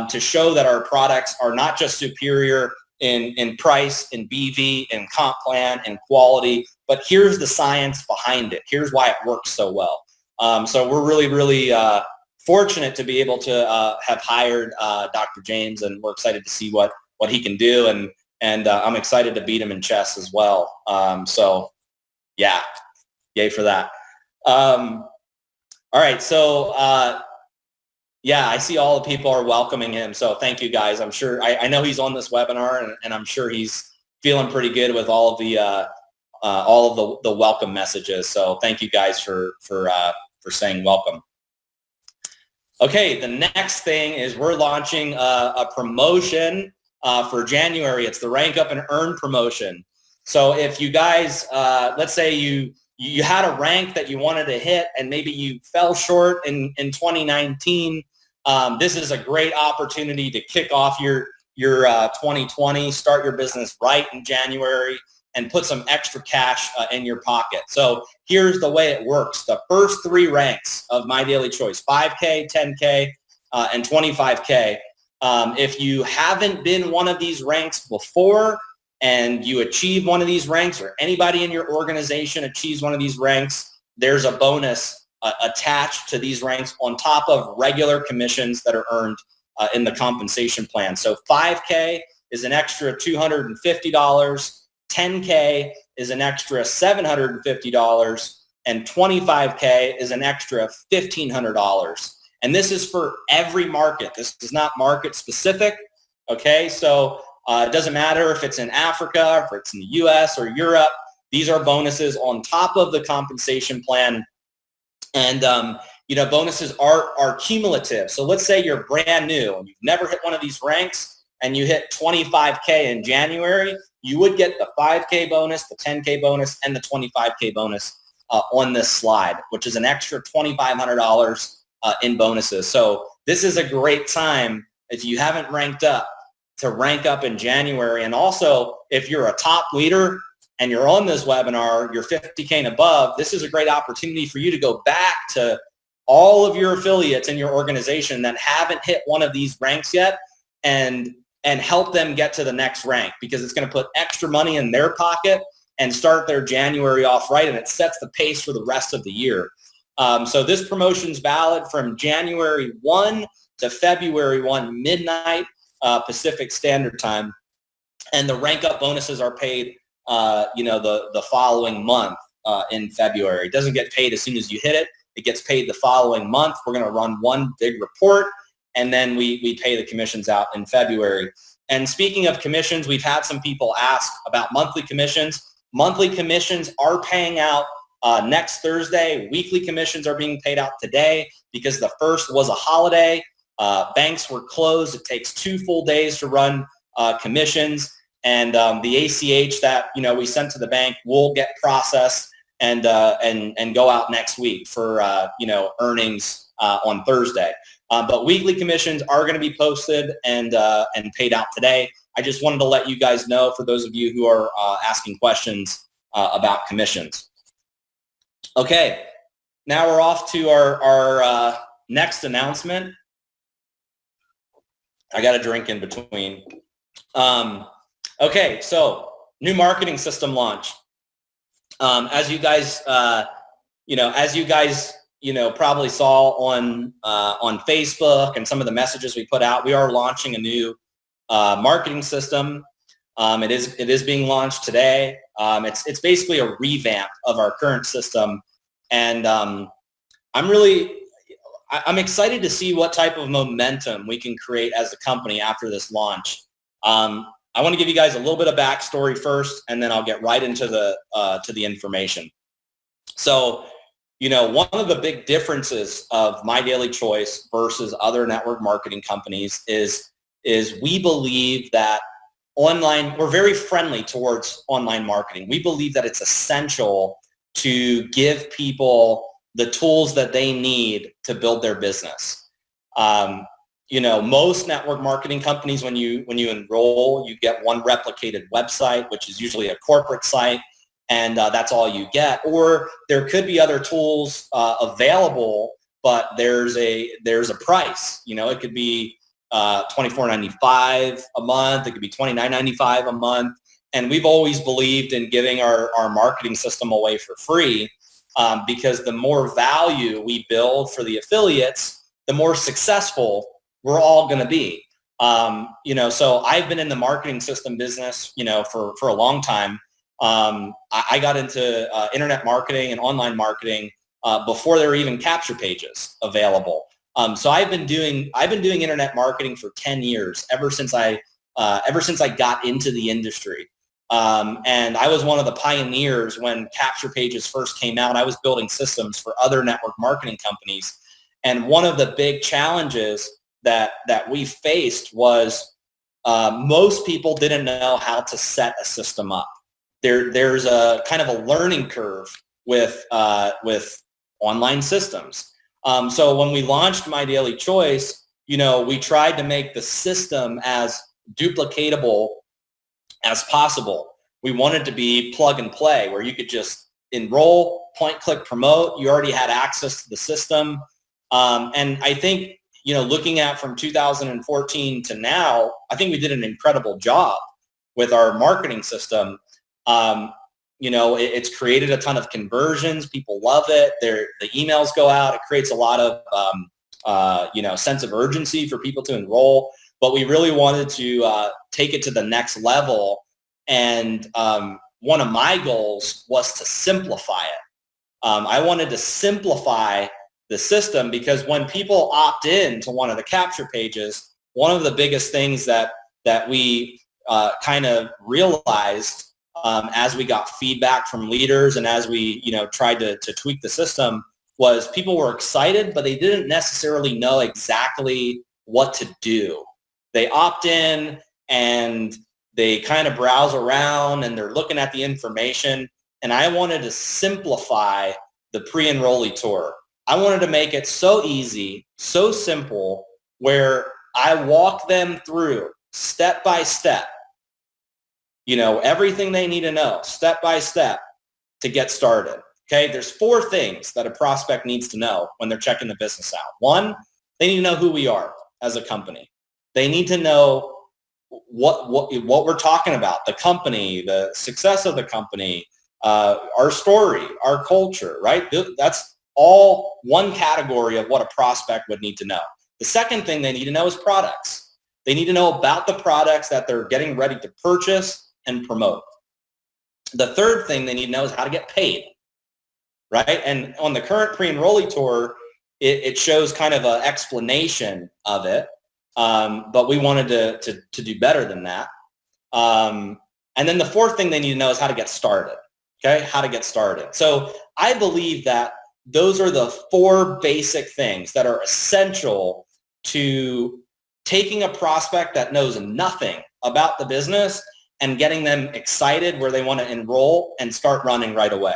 to show that our products are not just superior in price, in BV, in comp plan, in quality, but here's the science behind it. Here's why it works so well. So we're really, really fortunate to be able to have hired Dr. James, and we're excited to see what he can do, and I'm excited to beat him in chess as well. So yeah, yay for that. All right, so yeah, I see all the people are welcoming him, so thank you guys. I'm sure, I know he's on this webinar, and I'm sure he's feeling pretty good with all of the welcome messages. So thank you guys for saying welcome. Okay, the next thing is we're launching a promotion for January. It's the Rank Up and Earn promotion. So if you guys, let's say you had a rank that you wanted to hit and maybe you fell short in 2019, this is a great opportunity to kick off your 2020, start your business right in January, and put some extra cash in your pocket. So here's the way it works. The first three ranks of My Daily Choice, 5K, 10K, and 25K. If you haven't been one of these ranks before and you achieve one of these ranks, or anybody in your organization achieves one of these ranks, there's a bonus attached to these ranks on top of regular commissions that are earned in the compensation plan. So 5K is an extra $250, 10K is an extra $750, and 25K is an extra $1,500. And this is for every market. This is not market specific, okay? So it doesn't matter if it's in Africa, if it's in the US or Europe. These are bonuses on top of the compensation plan. And, bonuses are cumulative. So let's say you're brand new and you've never hit one of these ranks and you hit 25K in January, you would get the 5K bonus, the 10K bonus, and the 25K bonus on this slide, which is an extra $2,500 in bonuses. So this is a great time if you haven't ranked up to rank up in January. And also, if you're a top leader and you're on this webinar, you're 50K and above, this is a great opportunity for you to go back to all of your affiliates in your organization that haven't hit one of these ranks yet and help them get to the next rank, because it's going to put extra money in their pocket and start their January off right, and it sets the pace for the rest of the year. So this promotion's valid from January 1 to February 1 midnight Pacific Standard Time, and the rank up bonuses are paid the following month in February. It doesn't get paid as soon as you hit it. It gets paid the following month. We're going to run one big report, and then we pay the commissions out in February. And speaking of commissions, we've had some people ask about monthly commissions. Monthly commissions are paying out next Thursday. Weekly commissions are being paid out today because the first was a holiday. Banks were closed. It takes 2 full days to run commissions, and the ACH that we sent to the bank will get processed and go out next week for earnings on Thursday. But weekly commissions are going to be posted and paid out today. I just wanted to let you guys know, for those of you who are asking questions about commissions. Okay, now we're off to our next announcement. I got a drink in between. Okay, so new marketing system launch. As you guys probably saw on Facebook and some of the messages we put out, we are launching a new marketing system. It is being launched today. It's basically a revamp of our current system, and I'm excited to see what type of momentum we can create as a company after this launch. I want to give you guys a little bit of backstory first, and then I'll get right into the information. So, one of the big differences of My Daily Choice versus other network marketing companies is we believe that we're very friendly towards online marketing. We believe that it's essential to give people the tools that they need to build their business. Most network marketing companies, when you enroll, you get one replicated website, which is usually a corporate site, and that's all you get. Or there could be other tools available, but there's a price. It could be $24.95 a month. It could be $29.95 a month. And we've always believed in giving our marketing system away for free, because the more value we build for the affiliates, the more successful we're all going to be. So I've been in the marketing system business, for a long time. I got into internet marketing and online marketing before there were even capture pages available. So I've been doing internet marketing for 10 years, ever since I got into the industry. And I was one of the pioneers when capture pages first came out. I was building systems for other network marketing companies. And one of the big challenges that we faced was most people didn't know how to set a system up. There's a kind of a learning curve with online systems. So when we launched My Daily Choice, we tried to make the system as duplicatable as possible. We wanted to be plug and play, where you could just enroll, point, click, promote. You already had access to the system. And I think, looking at from 2014 to now, I think we did an incredible job with our marketing system. It's created a ton of conversions. People love it. The emails go out. It creates a lot of, sense of urgency for people to enroll. But we really wanted to take it to the next level. And one of my goals was to simplify it. I wanted to simplify the system, because when people opt in to one of the capture pages, one of the biggest things that we kind of realized as we got feedback from leaders and as we tried to tweak the system was people were excited, but they didn't necessarily know exactly what to do. They opt in and they kind of browse around and they're looking at the information. And I wanted to simplify the pre-enrollee tour. I wanted to make it so easy, so simple, where I walk them through step by step, everything they need to know step by step to get started. Okay, there's 4 things that a prospect needs to know when they're checking the business out. 1, they need to know who we are as a company. They need to know what we're talking about, the company, the success of the company, our story, our culture, right? That's all one category of what a prospect would need to know. The second thing they need to know is products. They need to know about the products that they're getting ready to purchase and promote. The third thing they need to know is how to get paid, right? And on the current pre-enrollee tour, it shows kind of an explanation of it, but we wanted to do better than that. And then the fourth thing they need to know is how to get started, okay? How to get started. So I believe that those are the 4 basic things that are essential to taking a prospect that knows nothing about the business and getting them excited where they want to enroll and start running right away.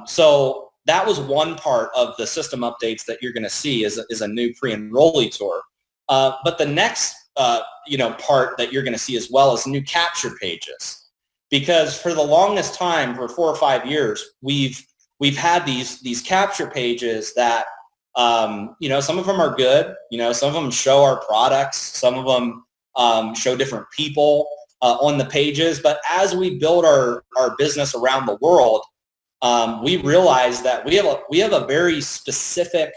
So that was one part of the system updates that you're going to see is a new pre-enrollee tour. But the next part that you're going to see as well is new capture pages, because for the longest time, for 4 or 5 years, we've had these capture pages that some of them are good, some of them show our products, some of them show different people on the pages. But as we build our business around the world, we realize that we have a very specific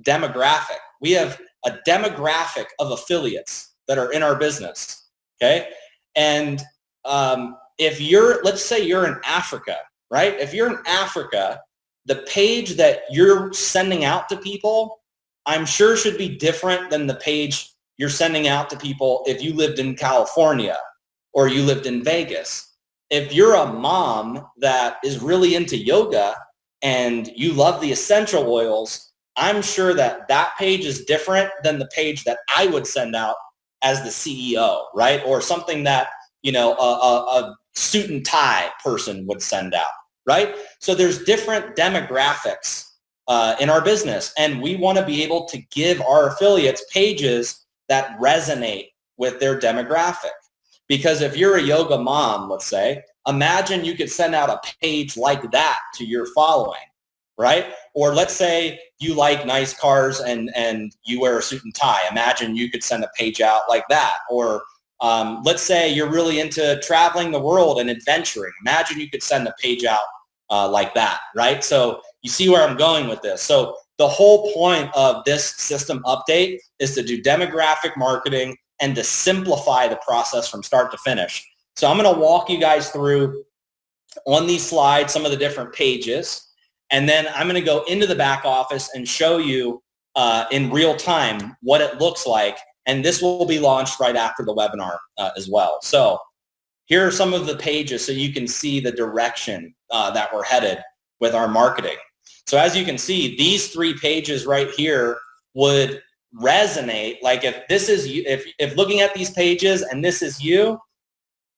demographic. We have a demographic of affiliates that are in our business, okay? And let's say you're in Africa, right? If you're in Africa, the page that you're sending out to people, I'm sure should be different than the page you're sending out to people if you lived in California or you lived in Vegas. If you're a mom that is really into yoga and you love the essential oils, I'm sure that page is different than the page that I would send out as the CEO, right? Or something that, a suit and tie person would send out, right? So there's different demographics in our business, and we want to be able to give our affiliates pages that resonate with their demographic. Because if you're a yoga mom, let's say, imagine you could send out a page like that to your following, right? Or let's say you like nice cars and you wear a suit and tie. Imagine you could send a page out like that. Or let's say you're really into traveling the world and adventuring. Imagine you could send a page out like that, right? So you see where I'm going with this. So the whole point of this system update is to do demographic marketing and to simplify the process from start to finish. So I'm going to walk you guys through on these slides some of the different pages, and then I'm going to go into the back office and show you in real time what it looks like, and this will be launched right after the webinar as well. So here are some of the pages so you can see the direction that we're headed with our marketing. So as you can see, these 3 pages right here would resonate. Like if this is you, if looking at these pages and this is you,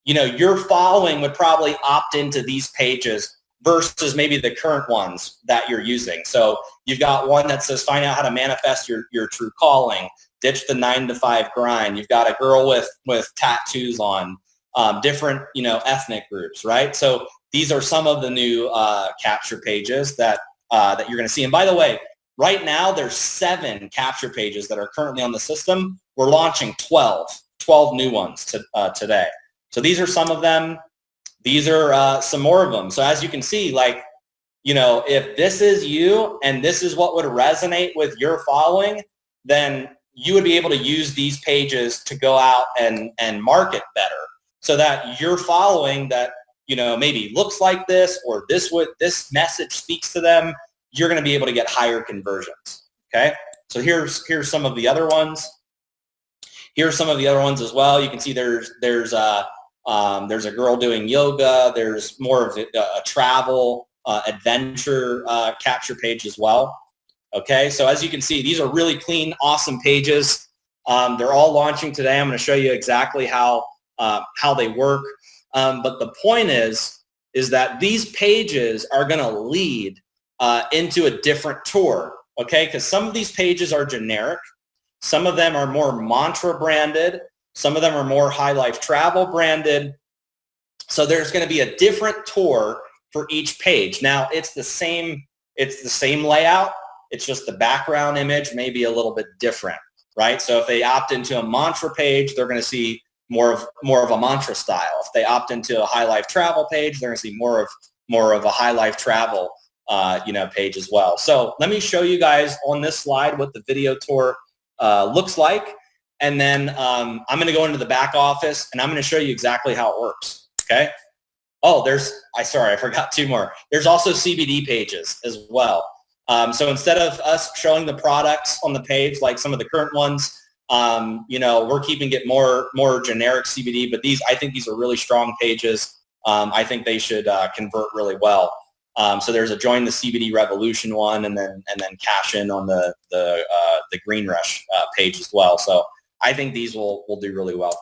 your following would probably opt into these pages versus maybe the current ones that you're using. So you've got one that says find out how to manifest your true calling, ditch the 9-to-5 grind. You've got a girl with tattoos on, different ethnic groups, right? So these are some of the new capture pages that you're going to see. And by the way, right now there's 7 capture pages that are currently on the system. We're launching 12 new ones today. So these are some of them. These are some more of them. So as you can see, if this is you and this is what would resonate with your following, then you would be able to use these pages to go out and market better so that your following that, maybe looks like this or this message speaks to them, you're going to be able to get higher conversions. Okay. So here's some of the other ones. Here's some of the other ones as well. You can see there's a girl doing yoga. There's more of a travel adventure capture page as well. Okay, so as you can see, these are really clean, awesome pages. They're all launching today. I'm going to show you exactly how they work. But the point is that these pages are going to lead into a different tour. Okay, because some of these pages are generic. Some of them are more mantra branded. Some of them are more high life travel branded. So there's going to be a different tour for each page. Now it's the same layout. It's just the background image may be a little bit different, right? So if they opt into a mantra page, they're going to see more of a mantra style. If they opt into a high life travel page, they're going to see more of a high life travel page as well. So let me show you guys on this slide what the video tour looks like, and then I'm going to go into the back office and I'm going to show you exactly how it works. Okay. Oh, I forgot two more. There's also CBD pages as well. So instead of us showing the products on the page like some of the current ones, we're keeping it more generic CBD. But I think these are really strong pages. I think they should convert really well. So there's a join the CBD revolution one, and then cash in on the Green Rush page as well. So I think these will do really well.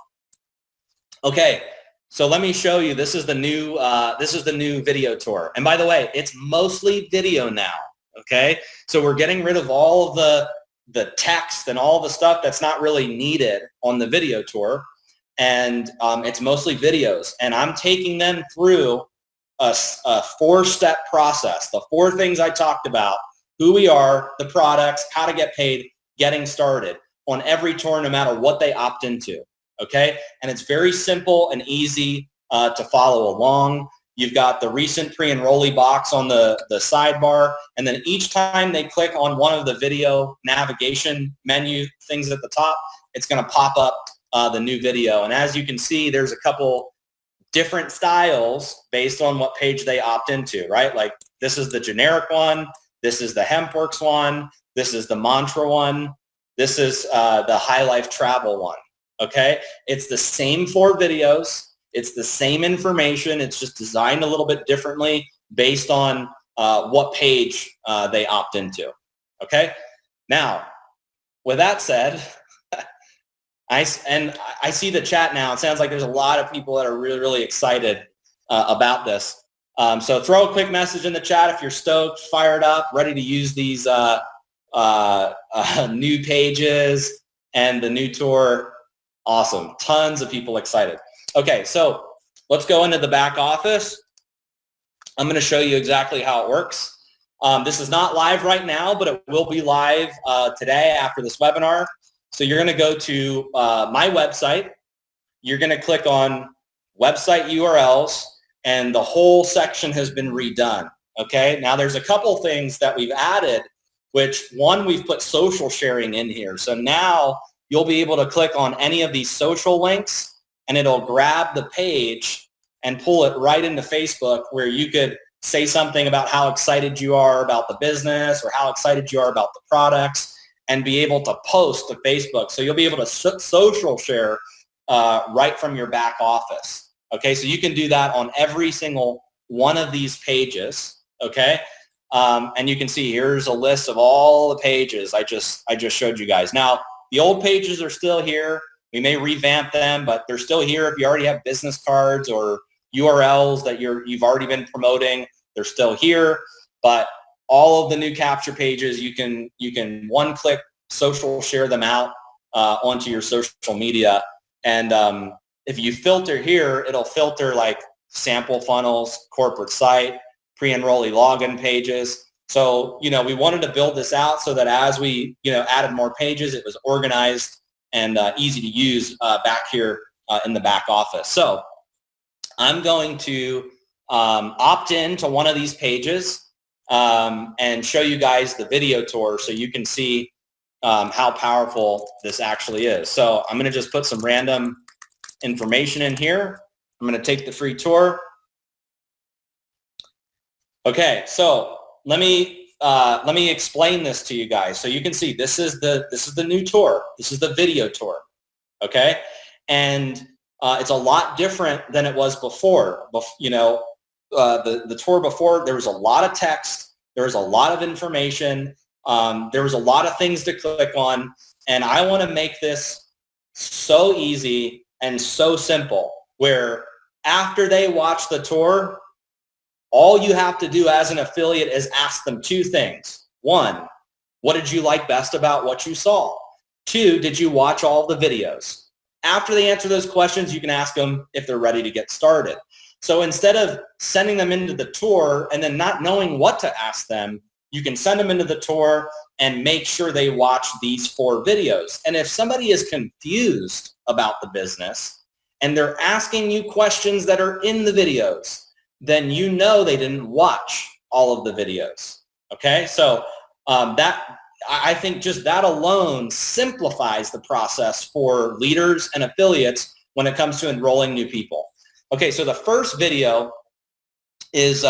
Okay. So let me show you. This is the new video tour. And by the way, it's mostly video now. Okay. So we're getting rid of all of the text and all the stuff that's not really needed on the video tour. And it's mostly videos. And I'm taking them through a 4-step process. The 4 things I talked about: who we are, the products, how to get paid, getting started on every tour, no matter what they opt into. Okay. And it's very simple and easy to follow along. You've got the recent pre-enrollee box on the sidebar. And then each time they click on one of the video navigation menu things at the top, it's going to pop up the new video. And as you can see, there's a couple different styles based on what page they opt into, right? Like this is the generic one. This is the HempWorks one. This is the mantra one. This is the high life travel one. Okay. It's the same 4 videos. It's the same information. It's just designed a little bit differently based on what page they opt into. Okay. Now, with that said, I see the chat now. It sounds like there's a lot of people that are really, really excited about this. So throw a quick message in the chat if you're stoked, fired up, ready to use these new pages and the new tour. Awesome. Tons of people excited. Okay, so let's go into the back office. I'm going to show you exactly how it works. This is not live right now, but it will be live today after this webinar. So you're going to go to my website. You're going to click on website URLs, and the whole section has been redone. Okay, now there's a couple things that we've added, which one, we've put social sharing in here. So now you'll be able to click on any of these social links, and it'll grab the page and pull it right into Facebook, where you could say something about how excited you are about the business or how excited you are about the products, and be able to post to Facebook. So you'll be able to social share right from your back office. Okay, so you can do that on every single one of these pages. Okay, and you can see here's a list of all the pages I just showed you guys. Now, the old pages are still here. We may revamp them, but they're still here. If you already have business cards or URLs that you've already been promoting, they're still here. But all of the new capture pages, you can one-click social share them out onto your social media. And if you filter here, it'll filter like sample funnels, corporate site, pre-enrollee login pages. So, we wanted to build this out so that as we, added more pages, it was organized and easy to use back here in the back office. So I'm going to opt in to one of these pages and show you guys the video tour so you can see how powerful this actually is. So I'm going to just put some random information in here. I'm going to take the free tour. Okay, so let me explain this to you guys. So you can see this is the new tour. This is the video tour. Okay, and it's a lot different than it was before. the tour before, there was a lot of text, there was a lot of information, there was a lot of things to click on, and I want to make this so easy and so simple where after they watch the tour, all you have to do as an affiliate is ask them two things. One, what did you like best about what you saw? Two, did you watch all the videos? After they answer those questions, you can ask them if they're ready to get started. So instead of sending them into the tour and then not knowing what to ask them, you can send them into the tour and make sure they watch these 4 videos. And if somebody is confused about the business and they're asking you questions that are in the videos, then you know they didn't watch all of the videos. Okay, so I think just that alone simplifies the process for leaders and affiliates when it comes to enrolling new people. Okay, so the first video is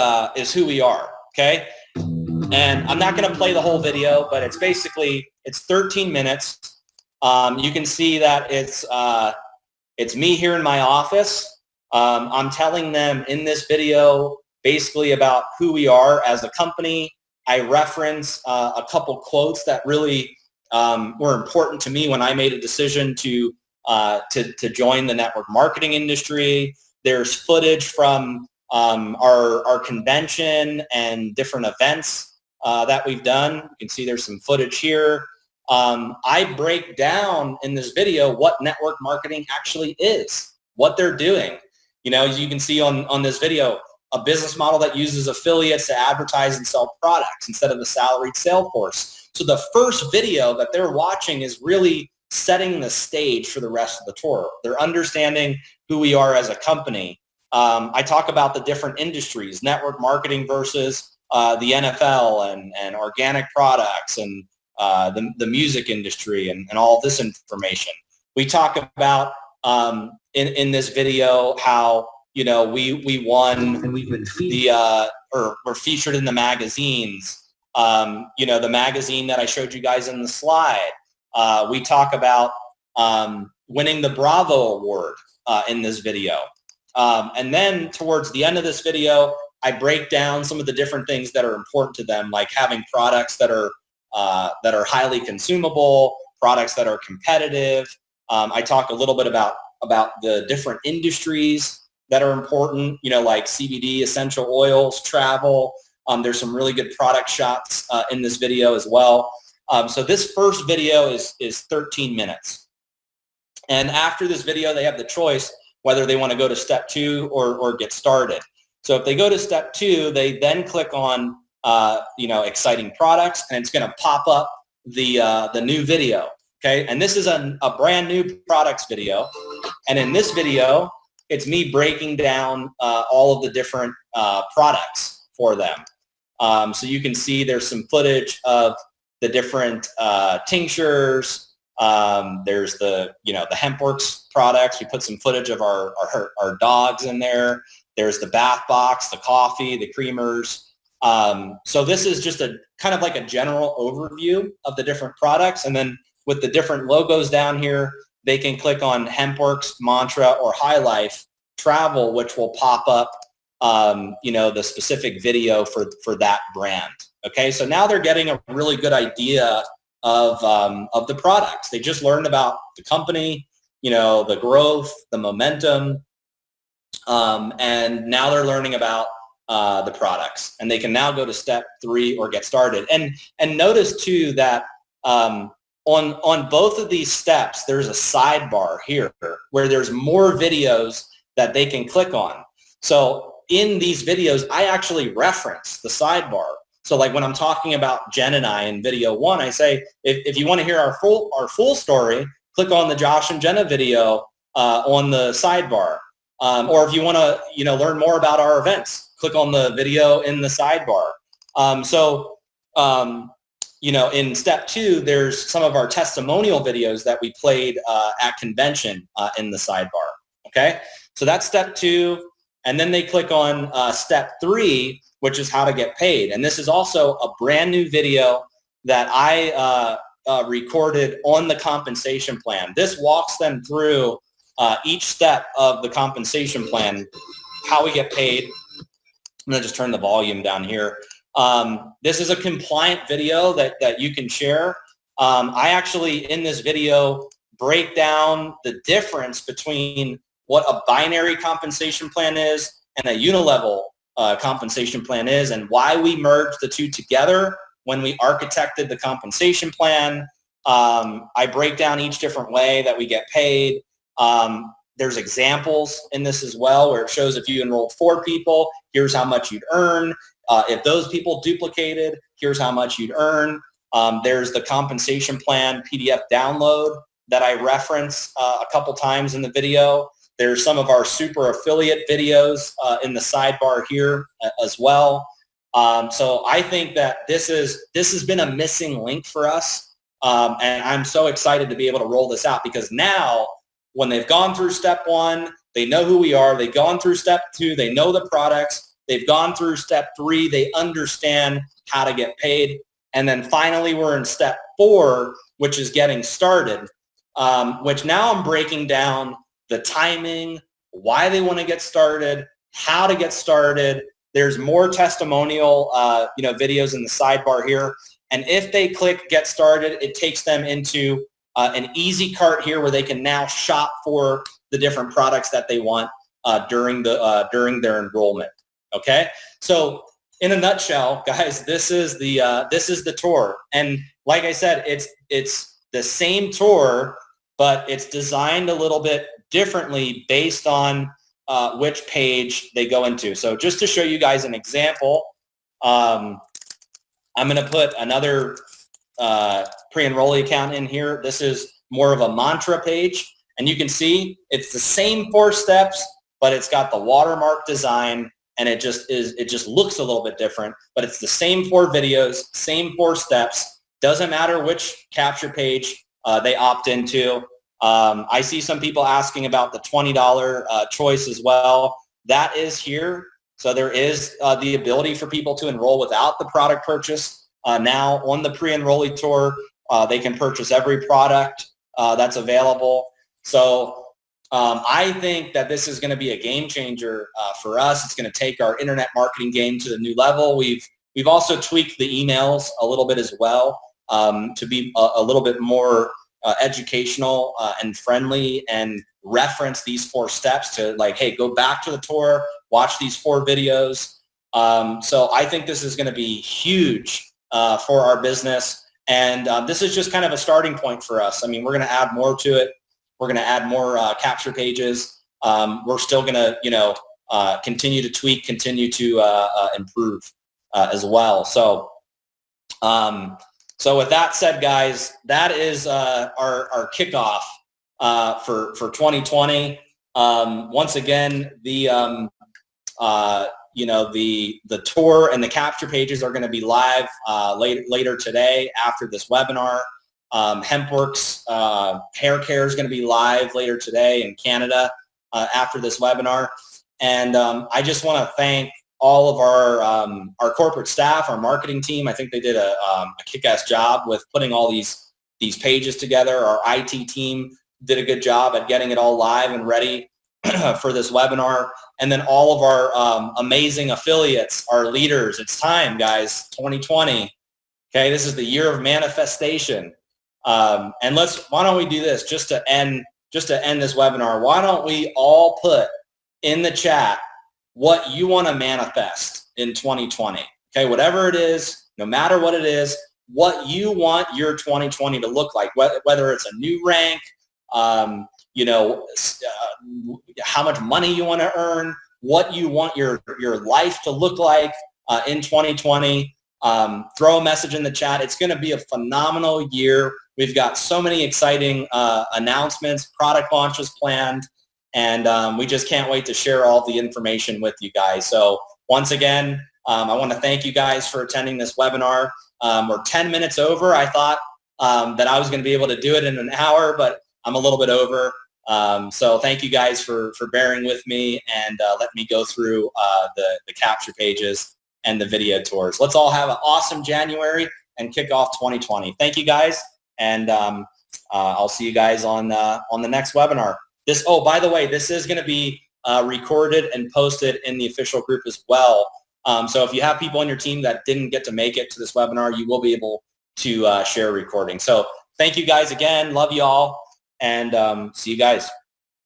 who we are. Okay, and I'm not going to play the whole video, but it's 13 minutes. You can see that it's me here in my office. I'm telling them in this video basically about who we are as a company. I reference a couple quotes that really were important to me when I made a decision to join the network marketing industry. There's footage from our convention and different events that we've done. You can see there's some footage here. I break down in this video what network marketing actually is, what they're doing. You know, as you can see on this video, a business model that uses affiliates to advertise and sell products instead of the salaried sales force. So the first video that they're watching is really setting the stage for the rest of the tour. They're understanding who we are as a company. I talk about the different industries, network marketing versus the NFL and organic products and the music industry and all this information. We talk about in this video how, you know, we won and we've been or we're featured in the magazines. You know, the magazine that I showed you guys in the slide. We talk about winning the Bravo Award in this video. And then towards the end of this video, I break down some of the different things that are important to them, like having products that are highly consumable, products that are competitive. I talk a little bit about the different industries that are important, you know, like CBD, essential oils, travel. There's some really good product shots in this video as well. So this first video is 13 minutes. And after this video, they have the choice whether they want to go to step 2 or get started. So if they go to step 2, they then click on, you know, exciting products, and it's going to pop up the new video. Okay, and this is a brand new products video. And in this video, it's me breaking down all of the different products for them. So you can see there's some footage of the different tinctures. There's the HempWorks products. We put some footage of our dogs in there. There's the bath box, the coffee, the creamers. So this is just a kind of like a general overview of the different products. And then with the different logos down here, they can click on HempWorks, Mantra, or High Life Travel, which will pop up, you know, the specific video for that brand. Okay, so now they're getting a really good idea of the products. They just learned about the company, you know, the growth, the momentum, and now they're learning about the products. And they can now go to step 3 or get started. And notice too that on both of these steps, there's a sidebar here where there's more videos that they can click on. So in these videos, I actually reference the sidebar. So like when I'm talking about Jen and I in video 1, I say, if you want to hear our full story, click on the Josh and Jenna video on the sidebar. Or if you want to, you know, learn more about our events, click on the video in the sidebar. You know, in step 2, there's some of our testimonial videos that we played at convention in the sidebar. Okay, so that's step 2. And then they click on step 3, which is how to get paid. And this is also a brand new video that I recorded on the compensation plan. This walks them through each step of the compensation plan, how we get paid, I'm going to just turn the volume down here. This is a compliant video that you can share. I actually, in this video, break down the difference between what a binary compensation plan is and a unilevel compensation plan is, and why we merged the two together when we architected the compensation plan. I break down each different way that we get paid. There's examples in this as well where it shows if you enrolled 4 people, here's how much you'd earn. If those people duplicated, here's how much you'd earn. There's the compensation plan PDF download that I reference a couple times in the video. There's some of our super affiliate videos in the sidebar here as well. So I think that this has been a missing link for us. And I'm so excited to be able to roll this out, because now when they've gone through step 1, they know who we are. They've gone through step 2, they know the products. They've gone through step 3, they understand how to get paid. And then finally, we're in step 4, which is getting started, which now I'm breaking down the timing, why they want to get started, how to get started. There's more testimonial videos in the sidebar here. And if they click get started, it takes them into an easy cart here where they can now shop for the different products that they want during their enrollment. Okay, so in a nutshell, guys, this is the tour, and like I said, it's the same tour, but it's designed a little bit differently based on which page they go into. So just to show you guys an example, I'm going to put another pre-enrollee account in here. This is more of a mantra page, and you can see it's the same 4 steps, but it's got the watermark design, and it just looks a little bit different, but it's the same 4 videos, same 4 steps. Doesn't matter which capture page they opt into. I see some people asking about the $20 choice as well. That is here. So there is the ability for people to enroll without the product purchase. Now on the pre-enrollee tour, they can purchase every product that's available. So I think that this is going to be a game changer for us. It's going to take our internet marketing game to the new level. We've also tweaked the emails a little bit as well to be a little bit more educational and friendly, and reference these 4 steps to, like, hey, go back to the tour, watch these 4 videos. So I think this is going to be huge for our business, and this is just kind of a starting point for us. I mean, we're going to add more to it. We're going to add more capture pages. We're still going to, continue to tweak, continue to improve as well. So, so with that said, guys, that is our kickoff for 2020. Once again, the tour and the capture pages are going to be live later today after this webinar. HempWorks Hair Care is going to be live later today in Canada after this webinar. And I just want to thank all of our corporate staff, our marketing team. I think they did a kick-ass job with putting all these pages together. Our IT team did a good job at getting it all live and ready for this webinar. And then all of our amazing affiliates, our leaders. It's time, guys, 2020. Okay, this is the year of manifestation. And why don't we do this just to end this webinar? Why don't we all put in the chat what you want to manifest in 2020? Okay, whatever it is, no matter what it is, what you want your 2020 to look like, whether it's a new rank, how much money you want to earn, what you want your life to look like in 2020. Throw a message in the chat. It's going to be a phenomenal year. We've got so many exciting announcements, product launches planned, and we just can't wait to share all the information with you guys. So once again, I want to thank you guys for attending this webinar. We're 10 minutes over. I thought that I was going to be able to do it in an hour, but I'm a little bit over. So thank you guys for bearing with me and let me go through the capture pages and the video tours. Let's all have an awesome January and kick off 2020. Thank you guys, and I'll see you guys on the next webinar. By the way, this is going to be recorded and posted in the official group as well. So if you have people on your team that didn't get to make it to this webinar, you will be able to share a recording. So thank you guys again. Love you all, and see you guys.